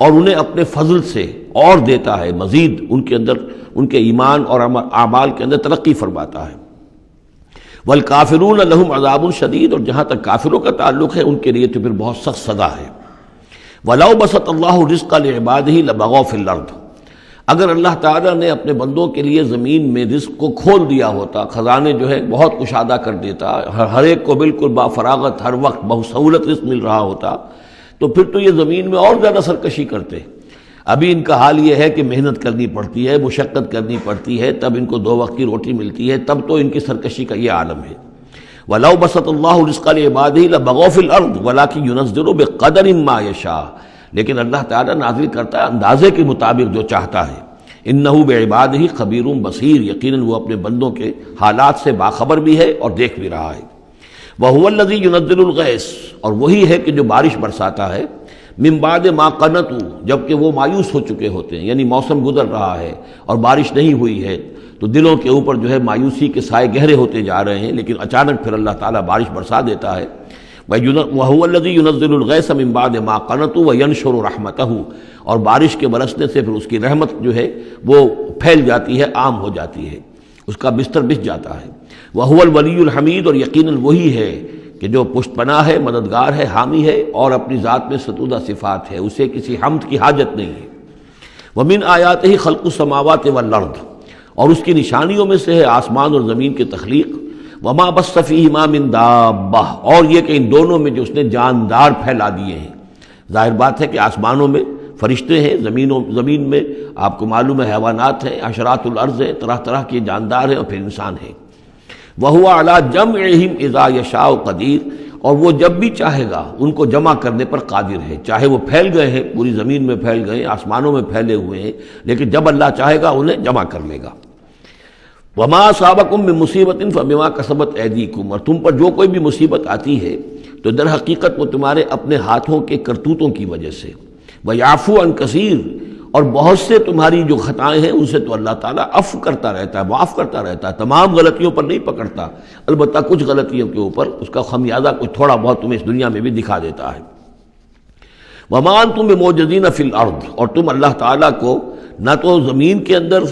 اور انہیں اپنے فضل سے اور دیتا ہے، مزید ان کے اندر ان کے ایمان اور اعمال کے اندر ترقی فرماتا ہے. وَالْكَافِرُونَ لَهُمْ عَذَابٌ شَدِيدٌ، اور جہاں تک کافروں کا تعلق ہے ان کے لیے تو پھر بہت سخت سزا ہے. وَلَوْ بَسَطَ اللَّهُ الرِّزْقَ لِعِبَادِهِ لَبَغَوْا فِي الْأَرْضِ، اگر اللہ تعالیٰ نے اپنے بندوں کے لیے زمین میں رزق کو کھول دیا ہوتا، خزانے جو ہے بہت کشادہ کر دیتا، ہر ایک کو بالکل با فراغت ہر وقت بسہولت رزق مل رہا ہوتا، تو پھر تو یہ زمین میں اور زیادہ سرکشی کرتے. ابھی ان کا حال یہ ہے کہ محنت کرنی پڑتی ہے، مشقت کرنی پڑتی ہے، تب ان کو 2 وقت کی روٹی ملتی ہے، تب تو ان کی سرکشی کا یہ عالم ہے. وَلَوْ بَسَطَ اللَّهُ الرِّزْقَ لِعِبَادِهِ لَبَغَوْا فِي الْأَرْضِ وَلَٰكِن يُنَزِّلُ بِقَدَرٍ مَّا يَشَاءُ، لیکن اللہ تعالیٰ نازل کرتا ہے اندازے کے مطابق جو چاہتا ہے. انہ بعبادہ خبیر بصیر، یقیناً وہ اپنے بندوں کے حالات سے باخبر بھی ہے اور دیکھ بھی رہا ہے. وہو الذی ینزل الغیث، اور وہی ہے کہ جو بارش برساتا ہے، من بعد ما قنطوا، جبکہ وہ مایوس ہو چکے ہوتے ہیں، یعنی موسم گزر رہا ہے اور بارش نہیں ہوئی ہے تو دلوں کے اوپر جو ہے مایوسی کے سائے گہرے ہوتے جا رہے ہیں، لیکن اچانک پھر اللہ تعالیٰ بارش برسا دیتا ہے. وَهُوَ الَّذِي يُنَزِّلُ الْغَيْثَ مِن بَعْدِ مَا قَنَطُوا وَيَنشُرُ رَحْمَتَهُ، اور بارش کے برسنے سے پھر اس کی رحمت جو ہے وہ پھیل جاتی ہے، عام ہو جاتی ہے، اس کا بستر بچھ جاتا ہے. وَهُوَ الْوَلِيُّ الْحَمِيدُ، اور یقیناً وہی ہے کہ جو پشت پناہ ہے، مددگار ہے، حامی ہے، اور اپنی ذات میں ستودہ صفات ہے، اسے کسی حمد کی حاجت نہیں ہے. وَمِنْ آیَاتِهِ خَلْقُ السَّمَاوَاتِ وَالْأَرْضِ، اور اس کی نشانیوں میں سے ہے آسمان اور زمین کی تخلیق. وما بث فیہما من دابہ، اور یہ کہ ان دونوں میں جو اس نے جاندار پھیلا دیے ہیں. ظاہر بات ہے کہ آسمانوں میں فرشتے ہیں، زمین میں آپ کو معلوم ہے حیوانات ہیں، حشرات الارض ہیں، طرح طرح کے جاندار ہیں، اور پھر انسان ہیں. وہو علی جمعہم اذا یشاء قدیر، اور وہ جب بھی چاہے گا ان کو جمع کرنے پر قادر ہے. چاہے وہ پھیل گئے ہیں، پوری زمین میں پھیل گئے، آسمانوں میں پھیلے ہوئے ہیں، لیکن جب اللہ چاہے گا انہیں جمع کر لے گا. وما اصابکم من مصیبت فبما کسبت ایدیکم، اور تم پر جو کوئی بھی مصیبت آتی ہے تو در حقیقت وہ تمہارے اپنے ہاتھوں کے کرتوتوں کی وجہ سے. ویعفو عن کثیر، اور بہت سے تمہاری جو خطائیں ہیں ان سے تو اللہ تعالیٰ عفو کرتا رہتا ہے، معاف کرتا رہتا ہے، تمام غلطیوں پر نہیں پکڑتا، البتہ کچھ غلطیوں کے اوپر اس کا خمیازہ کچھ تھوڑا بہت تمہیں اس دنیا میں بھی دکھا دیتا ہے. وما انتم بمعجزین فی الارض، اور تم اللہ تعالیٰ کو نہ تو زمین کے اندر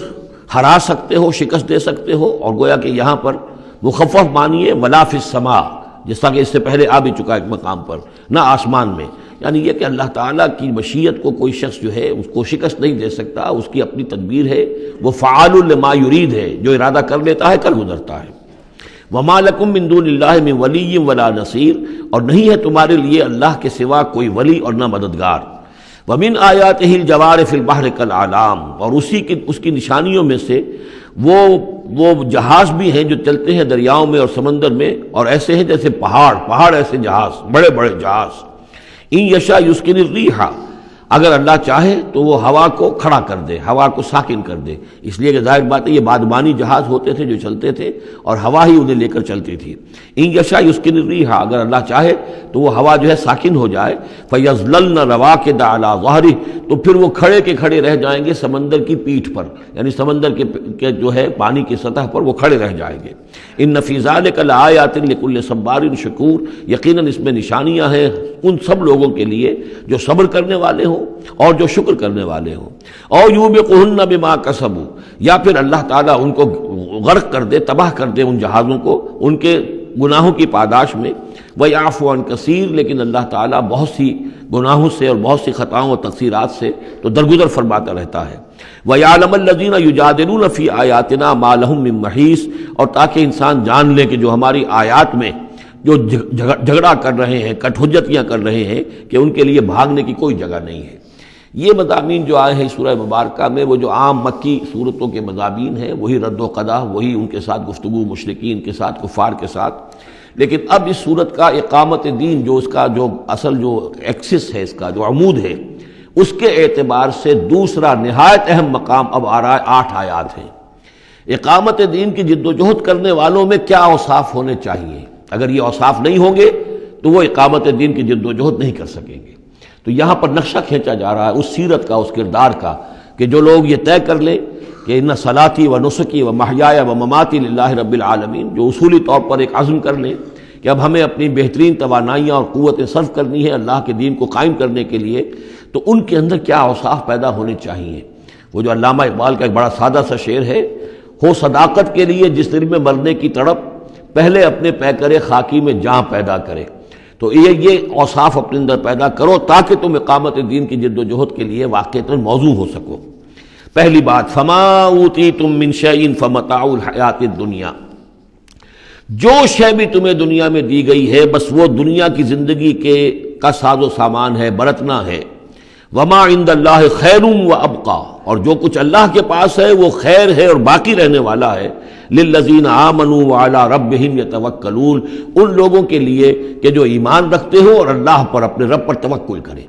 ہرا سکتے ہو، شکست دے سکتے ہو، اور گویا کہ یہاں پر مخفف معنی ولا فی السماء، جس طرح کہ اس سے پہلے آ بھی چکا ایک مقام پر، نہ آسمان میں، یعنی یہ کہ اللہ تعالیٰ کی مشیت کو کوئی شخص جو ہے اس کو شکست نہیں دے سکتا، اس کی اپنی تدبیر ہے، وہ فعال لما یرید ہے، جو ارادہ کر لیتا ہے کر گزرتا ہے. وما لکم من دون اللہ من ولی ولا نصیر، اور نہیں ہے تمہارے لیے اللہ کے سوا کوئی ولی اور نہ مددگار. ومن آیاتہ الجوار فی البحر کالأعلام، اور اس کی نشانیوں میں سے وہ جہاز بھی ہیں جو چلتے ہیں دریاؤں میں اور سمندر میں، اور ایسے ہیں جیسے پہاڑ ایسے جہاز، بڑے بڑے جہاز. ان یشاء یسکن الریح، اگر اللہ چاہے تو وہ ہوا کو کھڑا کر دے، ہوا کو ساکن کر دے. اس لیے کہ ظاہر بات ہے یہ بادبانی جہاز ہوتے تھے جو چلتے تھے اور ہوا ہی انہیں لے کر چلتی تھی. ان یشاء یسکن الریح، اگر اللہ چاہے تو وہ ہوا جو ہے ساکن ہو جائے. فیظللن رواکد علی ظہرہ، تو پھر وہ کھڑے کے کھڑے رہ جائیں گے سمندر کی پیٹھ پر، یعنی سمندر کے جو ہے پانی کی سطح پر وہ کھڑے رہ جائیں گے. ان فی ذلک لآیات لکل صبار شکور، یقیناً اس میں نشانیاں ہیں ان سب لوگوں کے لیے جو صبر کرنے والے ہوں اور جو شکر کرنے والے ہوں. او یوبقہن بما کسبوا، یا پھر اللہ تعالیٰ ان کو غرق کر دے، تباہ کر دے ان جہازوں کو ان کے گناہوں کی پاداش میں، وَيَعْفُو عَنْ كَثِيرٍ، لیکن اللہ تعالیٰ بہت سی گناہوں سے اور بہت سی خطاؤں اور تقصیرات سے تو درگزر فرماتا رہتا ہے۔ وَيَعْلَمَ الَّذِينَ يُجَادِلُونَ فِي آيَاتِنَا مَا لَهُم مِّن مَّحِيصٍ، اور تاکہ انسان جان لے کہ جو ہماری آیات میں جو جھگڑا کر رہے ہیں، کٹ حجتیاں کر رہے ہیں، کہ ان کے لیے بھاگنے کی کوئی جگہ نہیں ہے۔ یہ مضامین جو آئے ہیں سورہ مبارکہ میں، وہ جو عام مکی صورتوں کے مضامین ہیں، وہی رد و قضا، وہی ان کے ساتھ گفتگو مشرکین کے ساتھ، کفار کے ساتھ۔ لیکن اب اس صورت کا اقامت دین، جو اس کا جو اصل جو ایکسس ہے، اس کا جو عمود ہے، اس کے اعتبار سے دوسرا نہایت اہم مقام اب آ رہا ہے۔ 8 آیات ہیں۔ اقامت دین کی جد و جہد کرنے والوں میں کیا اوصاف ہونے چاہیے؟ اگر یہ اوصاف نہیں ہوں گے تو وہ اقامت دین کی جد و جہد نہیں کر سکیں گے۔ تو یہاں پر نقشہ کھینچا جا رہا ہے اس سیرت کا، اس کردار کا، کہ جو لوگ یہ طے کر لیں کہ ان صلاتی و نسکی و محیای و مماتی للہ رب العالمین، جو اصولی طور پر ایک عزم کر لیں کہ اب ہمیں اپنی بہترین توانائیاں اور قوتیں صرف کرنی ہے اللہ کے دین کو قائم کرنے کے لیے، تو ان کے اندر کیا اوصاف پیدا ہونے چاہیے۔ وہ جو علامہ اقبال کا ایک بڑا سادہ سا شعر ہے، ہو صداقت کے لیے جس دل میں مرنے کی تڑپ، پہلے اپنے پیکرے خاکی میں جاں پیدا کرے۔ تو یہ اوصاف اپنے اندر پیدا کرو تاکہ تم اقامت دین کی جد و جہد کے لیے واقعتاً موضوع ہو سکو۔ پہلی بات، فما اوتیتم من شیء فمتاع الحیات الدنیا، جو شے بھی تمہیں دنیا میں دی گئی ہے بس وہ دنیا کی زندگی کا ساز و سامان ہے، برتنا ہے۔ وما عند اللہ خیر و ابقا، اور جو کچھ اللہ کے پاس ہے وہ خیر ہے اور باقی رہنے والا ہے۔ للذین آمنوا وعلی ربہم یتوکلون، ان لوگوں کے لیے کہ جو ایمان رکھتے ہو اور اللہ پر، اپنے رب پر توکل کریں۔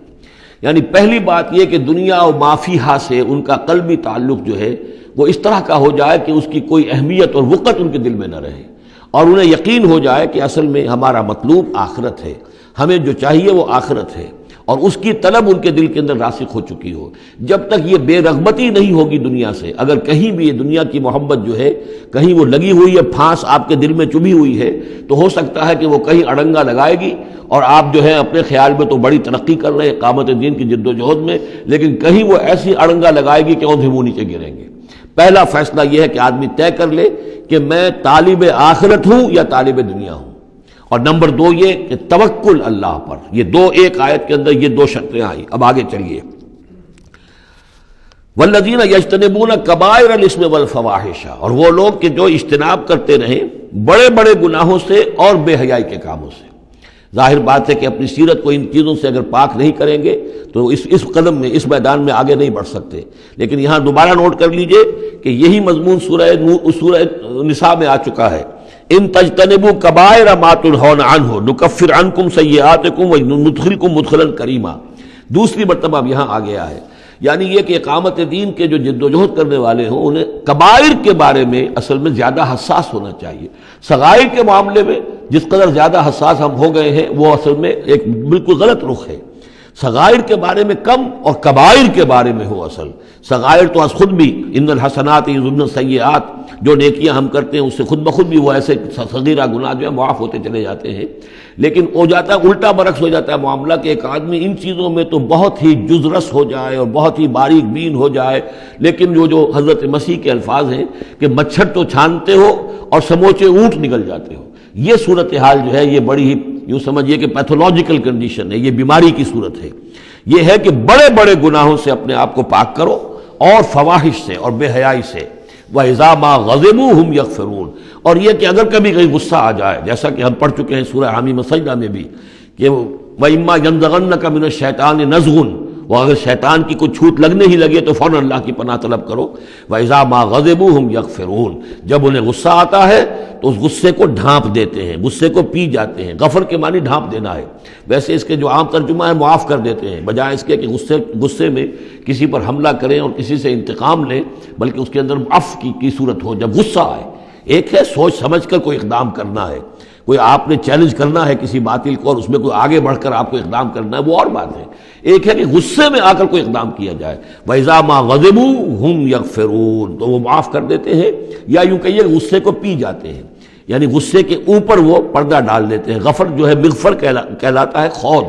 یعنی پہلی بات یہ کہ دنیا و ما فیہا سے ان کا قلبی تعلق جو ہے وہ اس طرح کا ہو جائے کہ اس کی کوئی اہمیت اور وقت ان کے دل میں نہ رہے، اور انہیں یقین ہو جائے کہ اصل میں ہمارا مطلوب آخرت ہے، ہمیں جو چاہیے وہ آخرت ہے، اور اس کی طلب ان کے دل کے اندر راسخ ہو چکی ہو۔ جب تک یہ بے رغبتی نہیں ہوگی دنیا سے، اگر کہیں بھی یہ دنیا کی محبت جو ہے کہیں وہ لگی ہوئی ہے، پھانس آپ کے دل میں چبھی ہوئی ہے، تو ہو سکتا ہے کہ وہ کہیں اڑنگا لگائے گی، اور آپ جو ہے اپنے خیال میں تو بڑی ترقی کر رہے ہیں اقامت دین کی جد و جہد میں، لیکن کہیں وہ ایسی اڑنگا لگائے گی کہ اوندھے منہ نیچے گریں گے۔ پہلا فیصلہ یہ ہے کہ آدمی طے کر لے کہ میں طالب آخرت ہوں یا طالب دنیا ہوں، اور نمبر 2 یہ کہ توکل اللہ پر۔ یہ ایک آیت کے اندر یہ 2 شرطیں آئی۔ اب آگے چلیے، والذین یجتنبون کبائر الاسم والفواحش، اور وہ لوگ کہ جو اجتناب کرتے رہیں بڑے بڑے گناہوں سے اور بے حیائی کے کاموں سے۔ ظاہر بات ہے کہ اپنی سیرت کو ان چیزوں سے اگر پاک نہیں کریں گے تو اس قدم میں، اس میدان میں آگے نہیں بڑھ سکتے۔ لیکن یہاں دوبارہ نوٹ کر لیجئے کہ یہی مضمون سورہ نساء میں آ چکا ہے، ان تجتنبوا کبائر ما تنہون عنہ نکفر عنکم سیئاتکم وندخلکم مدخلا کریما۔ دوسری مرتبہ اب یہاں آ گیا ہے، یعنی یہ کہ اقامت دین کے جو جد و جہد کرنے والے ہوں انہیں کبائر کے بارے میں اصل میں زیادہ حساس ہونا چاہیے۔ صغائر کے معاملے میں جس قدر زیادہ حساس ہم ہو گئے ہیں وہ اصل میں ایک بالکل غلط رخ ہے۔ صغائر کے بارے میں کم اور کبائر کے بارے میں ہو اصل۔ صغائر تو از خود بھی ان الحسنات یذهبن السیئات، جو نیکیاں ہم کرتے ہیں اس سے خود بخود بھی وہ ایسے صغیرہ گناہ جو ہے معاف ہوتے چلے جاتے ہیں، لیکن ہو جاتا ہے الٹا برعکس ہو جاتا ہے معاملہ کہ ایک آدمی ان چیزوں میں تو بہت ہی جزرس ہو جائے اور بہت ہی باریک بین ہو جائے، لیکن جو حضرت مسیح کے الفاظ ہیں کہ مچھر تو چھانتے ہو اور سموچے اونٹ نکل جاتے ہو، یہ صورتحال جو ہے یہ بڑی ہی یوں سمجھیے کہ پیتھولوجیکل کنڈیشن ہے، یہ بیماری کی صورت ہے۔ یہ ہے کہ بڑے بڑے گناہوں سے اپنے آپ کو پاک کرو اور فواحش سے اور بے حیائی سے۔ وَإِذَا مَا غَضِبُوا هُمْ يَغْفِرُونَ، اور یہ کہ اگر کبھی کہیں غصہ آ جائے، جیسا کہ ہم پڑھ چکے ہیں سورہ حامیم سجدہ میں بھی کہ وَإِمَّا يَنزَغَنَّكَ مِنَ الشَّيْطَانِ نَزْغٌ، وہ اگر شیطان کی کوئی چھوٹ لگنے ہی لگے تو فوراً اللہ کی پناہ طلب کرو۔ وَإِذَا مَا غَضِبُوا هُمْ يَغْفِرُونَ، جب انہیں غصہ آتا ہے تو اس غصے کو ڈھانپ دیتے ہیں، غصے کو پی جاتے ہیں۔ غفر کے معنی ڈھانپ دینا ہے، ویسے اس کے جو عام ترجمہ ہے معاف کر دیتے ہیں، بجائے اس کے کہ غصے میں کسی پر حملہ کریں اور کسی سے انتقام لیں، بلکہ اس کے اندر عفو کی صورت ہو جب غصہ آئے۔ ایک ہے سوچ سمجھ کر کوئی اقدام کرنا ہے، کوئی آپ نے چیلنج کرنا ہے کسی باطل کو اور اس میں کوئی آگے بڑھ کر آپ کو اقدام کرنا ہے، وہ اور بات ہے۔ ایک ہے کہ غصے میں آ کر کوئی اقدام کیا جائے۔ وَإِذَا مَا غَضِبُوا هُمْ يَغْفِرُونَ، تو وہ معاف کر دیتے ہیں، یا یوں کہیے غصے کو پی جاتے ہیں، یعنی غصے کے اوپر وہ پردہ ڈال دیتے ہیں۔ غفر جو ہے مغفر کہلاتا ہے خود،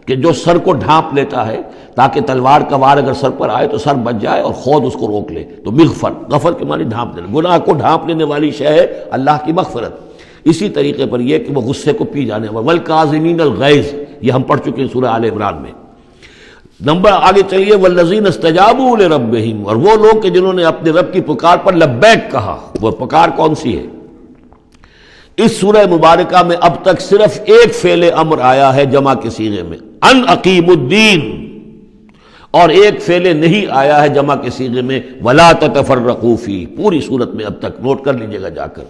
کہ جو سر کو ڈھانپ لیتا ہے تاکہ تلوار کا وار اگر سر پر آئے تو سر بچ جائے اور خود اس کو روک لے، تو مغفر، غفر کے معنی ڈھانپ دینا۔ گناہ کو ڈھانپ لینے والی شے ہے اللہ کی مغفرت۔ اسی طریقے پر یہ کہ وہ غصے کو پی جانے والے، والکاظمین الغیظ، یہ ہم پڑھ چکے ہیں سورہ آل عمران میں۔ نمبر آگے چلیے، والذین استجابوا لربہم، اور وہ لوگ کہ جنہوں نے اپنے رب کی پکار پر لبیک کہا۔ وہ پکار کون سی ہے؟ اس سورہ مبارکہ میں اب تک صرف ایک فعل امر آیا ہے جمع کے صیغے میں، ان اقیم الدین، اور ایک فعل نہیں آیا ہے جمع کے صیغے میں، ولا تتفرقوا فیہ۔ پوری صورت میں اب تک نوٹ کر لیجئے گا جا کر۔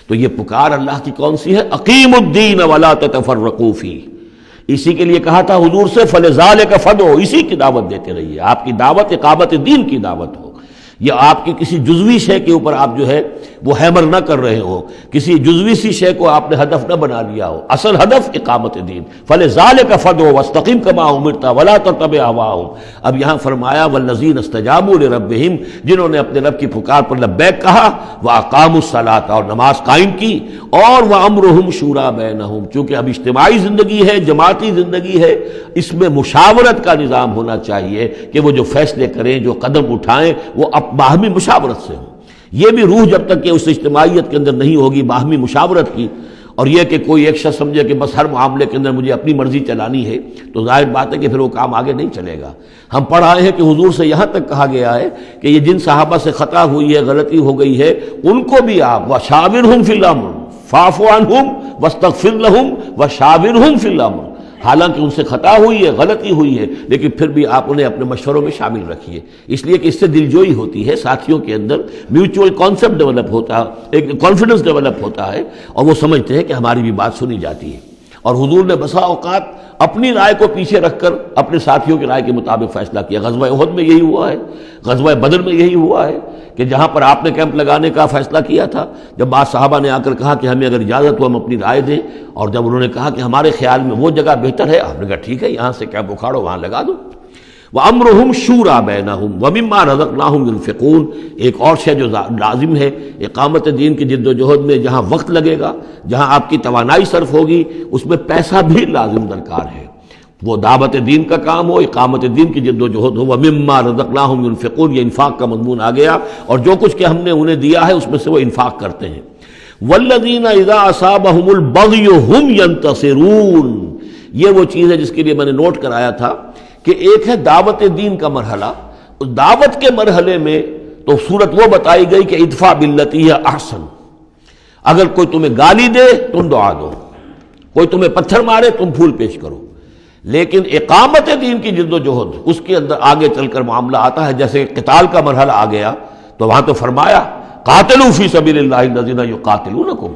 تو یہ پکار اللہ کی کون سی ہے؟ اقیم الدین ولا تتفرقوا فیہ۔ اسی کے لیے کہا تھا حضور سے فلذالک فدعوا، اسی کی دعوت دیتے رہیے، آپ کی دعوت اقامت دین کی دعوت ہو، یا آپ کی کسی جزوی شے کے اوپر آپ جو ہے وہ ہیمر نہ کر رہے ہو، کسی جزوی سی شے کو آپ نے ہدف نہ بنا لیا ہو، اصل ہدف اقامت دین۔ فلذالک فدعوا واستقم کما امرت ولا تتبع اهواهم۔ اب یہاں فرمایا والذین استجابوا لربہم، جنہوں نے اپنے رب کی پکار پر لبیک کہا، واقاموا الصلاۃ، اور نماز قائم کی، اور وامرهم شورى بینہم، چونکہ اب اجتماعی زندگی ہے، جماعتی زندگی ہے، اس میں مشاورت کا نظام ہونا چاہیے کہ وہ جو فیصلے کریں، جو قدم اٹھائیں، وہ باہمی مشاورت سے ہوں۔ یہ بھی روح جب تک کہ اس اجتماعیت کے اندر نہیں ہوگی باہمی مشاورت کی، اور یہ کہ کوئی ایک شخص سمجھے کہ بس ہر معاملے کے اندر مجھے اپنی مرضی چلانی ہے، تو ظاہر بات ہے کہ پھر وہ کام آگے نہیں چلے گا۔ ہم پڑھ آئے ہیں کہ حضور سے یہاں تک کہا گیا ہے کہ یہ جن صحابہ سے خطا ہوئی ہے، غلطی ہو گئی ہے، ان کو بھی آپ وشاورہم فی الامر فاعف عنہم واستغفر لہم وشاورہم فی الامر، حالانکہ ان سے خطا ہوئی ہے، غلطی ہوئی ہے، لیکن پھر بھی آپ انہیں اپنے مشوروں میں شامل رکھیے، اس لیے کہ اس سے دلجوئی ہوتی ہے، ساتھیوں کے اندر میوچول کانسیپٹ ڈیولپ ہوتا ہے، ایک کانفیڈنس ڈیولپ ہوتا ہے، اور وہ سمجھتے ہیں کہ ہماری بھی بات سنی جاتی ہے۔ اور حضور نے بسا اوقات اپنی رائے کو پیچھے رکھ کر اپنے ساتھیوں کی رائے کے مطابق فیصلہ کیا۔ غزوہ احد میں یہی ہوا ہے، غزوہ بدر میں یہی ہوا ہے کہ جہاں پر آپ نے کیمپ لگانے کا فیصلہ کیا تھا، جب بعض صحابہ نے آ کر کہا کہ ہمیں اگر اجازت ہو ہم اپنی رائے دیں، اور جب انہوں نے کہا کہ ہمارے خیال میں وہ جگہ بہتر ہے، آپ نے کہا ٹھیک ہے، یہاں سے کیمپ اکھاڑو، وہاں لگا دو۔ وَأَمْرُهُمْ شُورَى بَيْنَهُمْ وَمِمَّا رَزَقْنَاهُمْ يُنْفِقُونَ۔ ایک اور شے جو لازم ہے اقامت دین کی جد و جہد میں، جہاں وقت لگے گا، جہاں آپ کی توانائی صرف ہوگی، اس میں پیسہ بھی لازم درکار ہے۔ وہ دعوت دین کا کام ہو، اقامت دین کی جد و جہد ہو۔ وَمِمَّا رَزَقْنَاهُمْ يُنْفِقُونَ، یہ انفاق کا مضمون آ گیا، اور جو کچھ کہ ہم نے انہیں دیا ہے اس میں سے وہ انفاق کرتے ہیں۔ وَالَّذِينَ إِذَا أَصَابَهُمُ الْبَغْيُ هُمْ يَنْتَصِرُونَ، یہ وہ چیز ہے جس کے لیے میں نے نوٹ کرایا تھا کہ ایک ہے دعوت دین کا مرحلہ، اس دعوت کے مرحلے میں تو صورت وہ بتائی گئی کہ ادفع باللتی ہی احسن، اگر کوئی تمہیں گالی دے تم دعا دو، کوئی تمہیں پتھر مارے تم پھول پیش کرو۔ لیکن اقامت دین کی جد و جہد، اس کے اندر آگے چل کر معاملہ آتا ہے، جیسے قتال کا مرحلہ آ گیا تو وہاں تو فرمایا قاتلوا فی سبیل اللہ الذین یقاتلونکم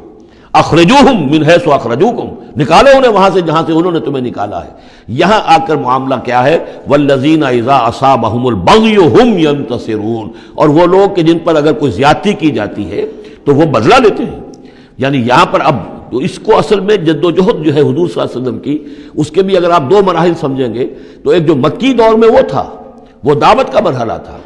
اخرجوہم من حیث اخرجوکم، نکالو انہیں وہاں سے جہاں سے انہوں نے تمہیں نکالا ہے۔ یہاں آ کر معاملہ کیا ہے؟ والذین اذا اصابہم البغی ہم ینتصرون، اور وہ لوگ کہ جن پر اگر کوئی زیادتی کی جاتی ہے تو وہ بدلہ لیتے ہیں۔ یعنی یہاں پر اب تو اس کو اصل میں جد و جہد جو ہے حضور صلی اللہ علیہ وسلم کی، اس کے بھی اگر آپ دو مراحل سمجھیں گے تو ایک جو مکی دور میں وہ تھا، وہ دعوت کا مرحلہ تھا،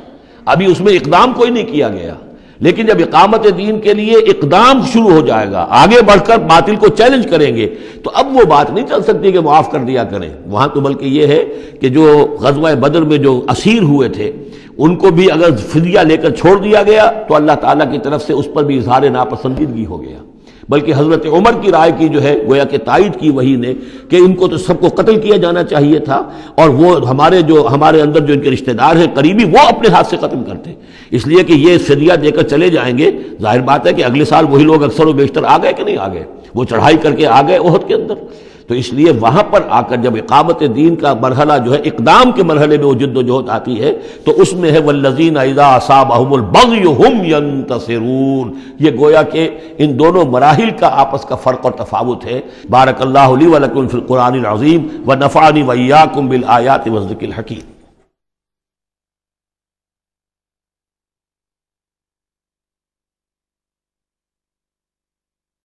ابھی اس میں اقدام کوئی نہیں کیا گیا، لیکن جب اقامت دین کے لیے اقدام شروع ہو جائے گا، آگے بڑھ کر باطل کو چیلنج کریں گے، تو اب وہ بات نہیں چل سکتی کہ معاف کر دیا کریں وہاں تو، بلکہ یہ ہے کہ جو غزوہ بدر میں جو اسیر ہوئے تھے ان کو بھی اگر فدیہ لے کر چھوڑ دیا گیا تو اللہ تعالیٰ کی طرف سے اس پر بھی اظہار ناپسندیدگی ہو گیا، بلکہ حضرت عمر کی رائے کی جو ہے گویا کہ تائید کی وہی نے کہ ان کو تو سب کو قتل کیا جانا چاہیے تھا، اور وہ ہمارے اندر جو ان کے رشتہ دار ہیں قریبی، وہ اپنے ہاتھ سے ختم کرتے، اس لیے کہ یہ فدیہ دے کر چلے جائیں گے، ظاہر بات ہے کہ اگلے سال وہی لوگ اکثر و بیشتر آ گئے کہ نہیں آ گئے، وہ چڑھائی کر کے آ گئے احد کے اندر۔ تو اس لیے وہاں پر آ کر جب اقامت دین کا مرحلہ جو ہے اقدام کے مرحلے میں وہ جد و جہد آتی ہے تو اس میں ہے والذین اذا اصابہم البغی ہم ینتصرون، یہ گویا کہ ان دونوں مراحل کا آپس کا فرق اور تفاوت ہے۔ بارک اللہ لی ولکم فی القرآن العظیم ونفعنی وإیاکم بالآیات والذکر الحکیم۔